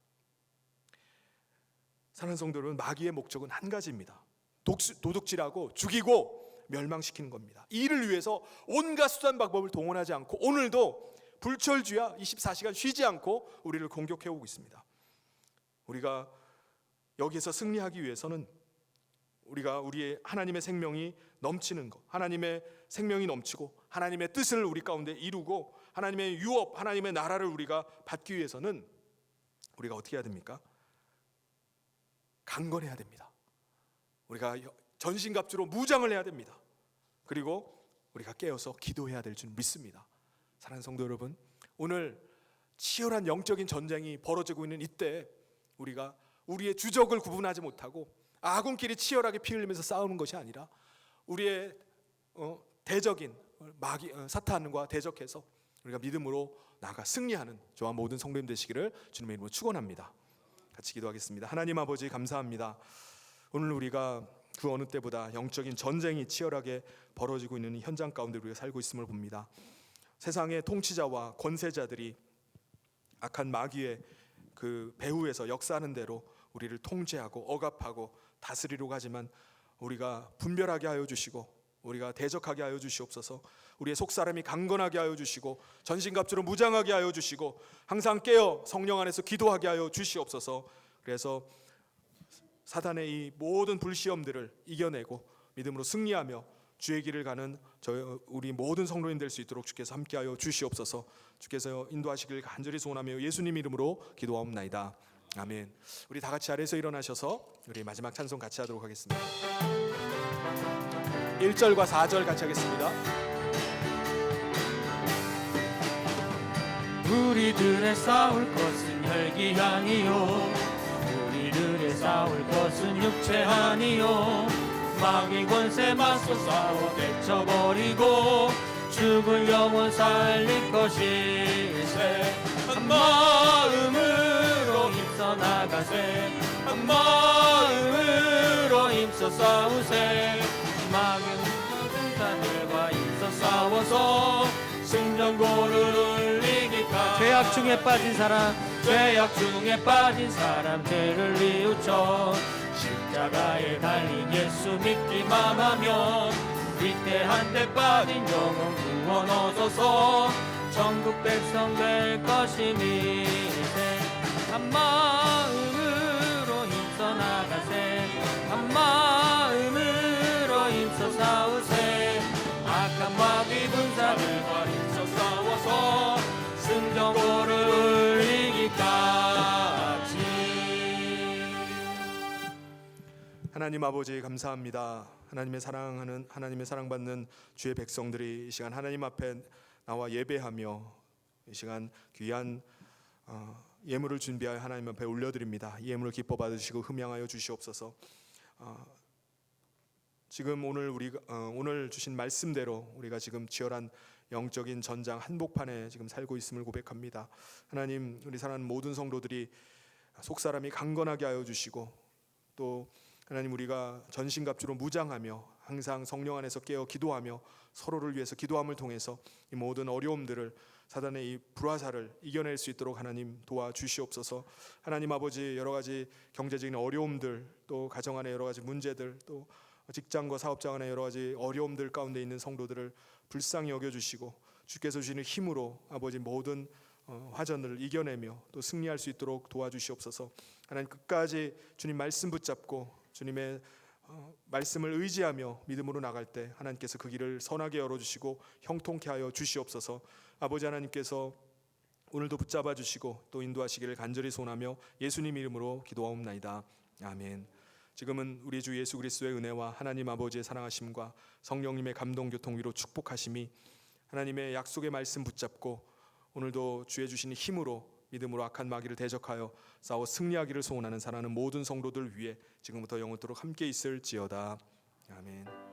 사랑하는 성도 여러분, 마귀의 목적은 한 가지입니다. 도둑질하고 죽이고 멸망시키는 겁니다. 이를 위해서 온갖 수단 방법을 동원하지 않고 오늘도 불철주야 24시간 쉬지 않고 우리를 공격해 오고 있습니다. 우리가 여기에서 승리하기 위해서는 우리가 우리의 하나님의 생명이 넘치는 것, 하나님의 생명이 넘치고 하나님의 뜻을 우리 가운데 이루고 하나님의 유업, 하나님의 나라를 우리가 받기 위해서는 우리가 어떻게 해야 됩니까? 강건해야 됩니다. 우리가 전신갑주로 무장을 해야 됩니다. 그리고 우리가 깨어서 기도해야 될 줄 믿습니다. 사랑하는 성도 여러분, 오늘 치열한 영적인 전쟁이 벌어지고 있는 이때 우리가 우리의 주적을 구분하지 못하고 아군끼리 치열하게 피 흘리면서 싸우는 것이 아니라 우리의 대적인 마귀 사탄과 대적해서 우리가 믿음으로 나아가 승리하는 저와 모든 성도님 되시기를 주님의 이름으로 축원합니다. 같이 기도하겠습니다. 하나님 아버지, 감사합니다. 오늘 우리가 그 어느 때보다 영적인 전쟁이 치열하게 벌어지고 있는 현장 가운데 우리가 살고 있음을 봅니다. 세상의 통치자와 권세자들이 악한 마귀의 그 배후에서 역사하는 대로 우리를 통제하고 억압하고 다스리려고 하지만 우리가 분별하게 하여 주시고 우리가 대적하게 하여 주시옵소서. 우리의 속사람이 강건하게 하여 주시고 전신갑주로 무장하게 하여 주시고 항상 깨어 성령 안에서 기도하게 하여 주시옵소서. 그래서 사단의 이 모든 불시험들을 이겨내고 믿음으로 승리하며 주의 길을 가는 우리 모든 성도님 될 수 있도록 주께서 함께하여 주시옵소서. 주께서 인도하시길 간절히 소원하며 예수님 이름으로 기도하옵나이다. 아멘. 우리 다 같이 자리에서 일어나셔서 우리 마지막 찬송 같이 하도록 하겠습니다. 1절과 4절 같이 하겠습니다. 우리들의 싸울 것은 혈기 아니요, 우리들의 싸울 것은 육체 아니요, 마귀 권세 맞서 싸워 데쳐버리고 죽을 영혼 살릴 것일세. 한 마음으로 힘써 나가세, 한 마음으로 힘써 싸우세. 마귀 군사들과 힘써 싸워서 승전고를 이기까. 죄악 중에 빠진 사람, 죄악 중에 빠진 사람 죄를 뉘우쳐 십자가에 달린 예수 믿기만 하면 위태한 데 빠진 영혼 구원 얻어서 천국 백성 될 것이니세. 한 마음으로 힘써 나가세, 한 마음으로 힘써 싸우세. 악한 마귀 군사들과 힘써 싸워서 승전고를 이기까지. 하나님 아버지, 감사합니다. 하나님의 사랑받는 주의 백성들이 이 시간 하나님 앞에 나와 예배하며 이 시간 귀한 예물을 준비하여 하나님 앞에 올려드립니다. 이 예물을 기뻐 받으시고 흠양하여 주시옵소서. 지금 오늘 주신 말씀대로 우리가 지금 치열한 영적인 전장 한복판에 지금 살고 있음을 고백합니다. 하나님, 우리 사랑하는 모든 성도들이 속사람이 강건하게 하여 주시고 또 하나님, 우리가 전신갑주로 무장하며 항상 성령 안에서 깨어 기도하며 서로를 위해서 기도함을 통해서 이 모든 어려움들을, 사단의 이 불화살을 이겨낼 수 있도록 하나님 도와주시옵소서. 하나님 아버지, 여러 가지 경제적인 어려움들, 또 가정 안에 여러 가지 문제들, 또 직장과 사업장 안에 여러 가지 어려움들 가운데 있는 성도들을 불쌍히 여겨주시고 주께서 주시는 힘으로 아버지 모든 화전을 이겨내며 또 승리할 수 있도록 도와주시옵소서. 하나님, 끝까지 주님 말씀 붙잡고 주님의 말씀을 의지하며 믿음으로 나갈 때 하나님께서 그 길을 선하게 열어주시고 형통케 하여 주시옵소서. 아버지 하나님께서 오늘도 붙잡아 주시고 또 인도하시기를 간절히 소원하며 예수님 이름으로 기도하옵나이다. 아멘. 지금은 우리 주 예수 그리스도의 은혜와 하나님 아버지의 사랑하심과 성령님의 감동 교통 위로 축복하심이 하나님의 약속의 말씀 붙잡고 오늘도 주의 주시는 힘으로 믿음으로 악한 마귀를 대적하여 싸워 승리하기를 소원하는 사랑하는 모든 성도들 위해 지금부터 영원토록 함께 있을지어다. 아멘.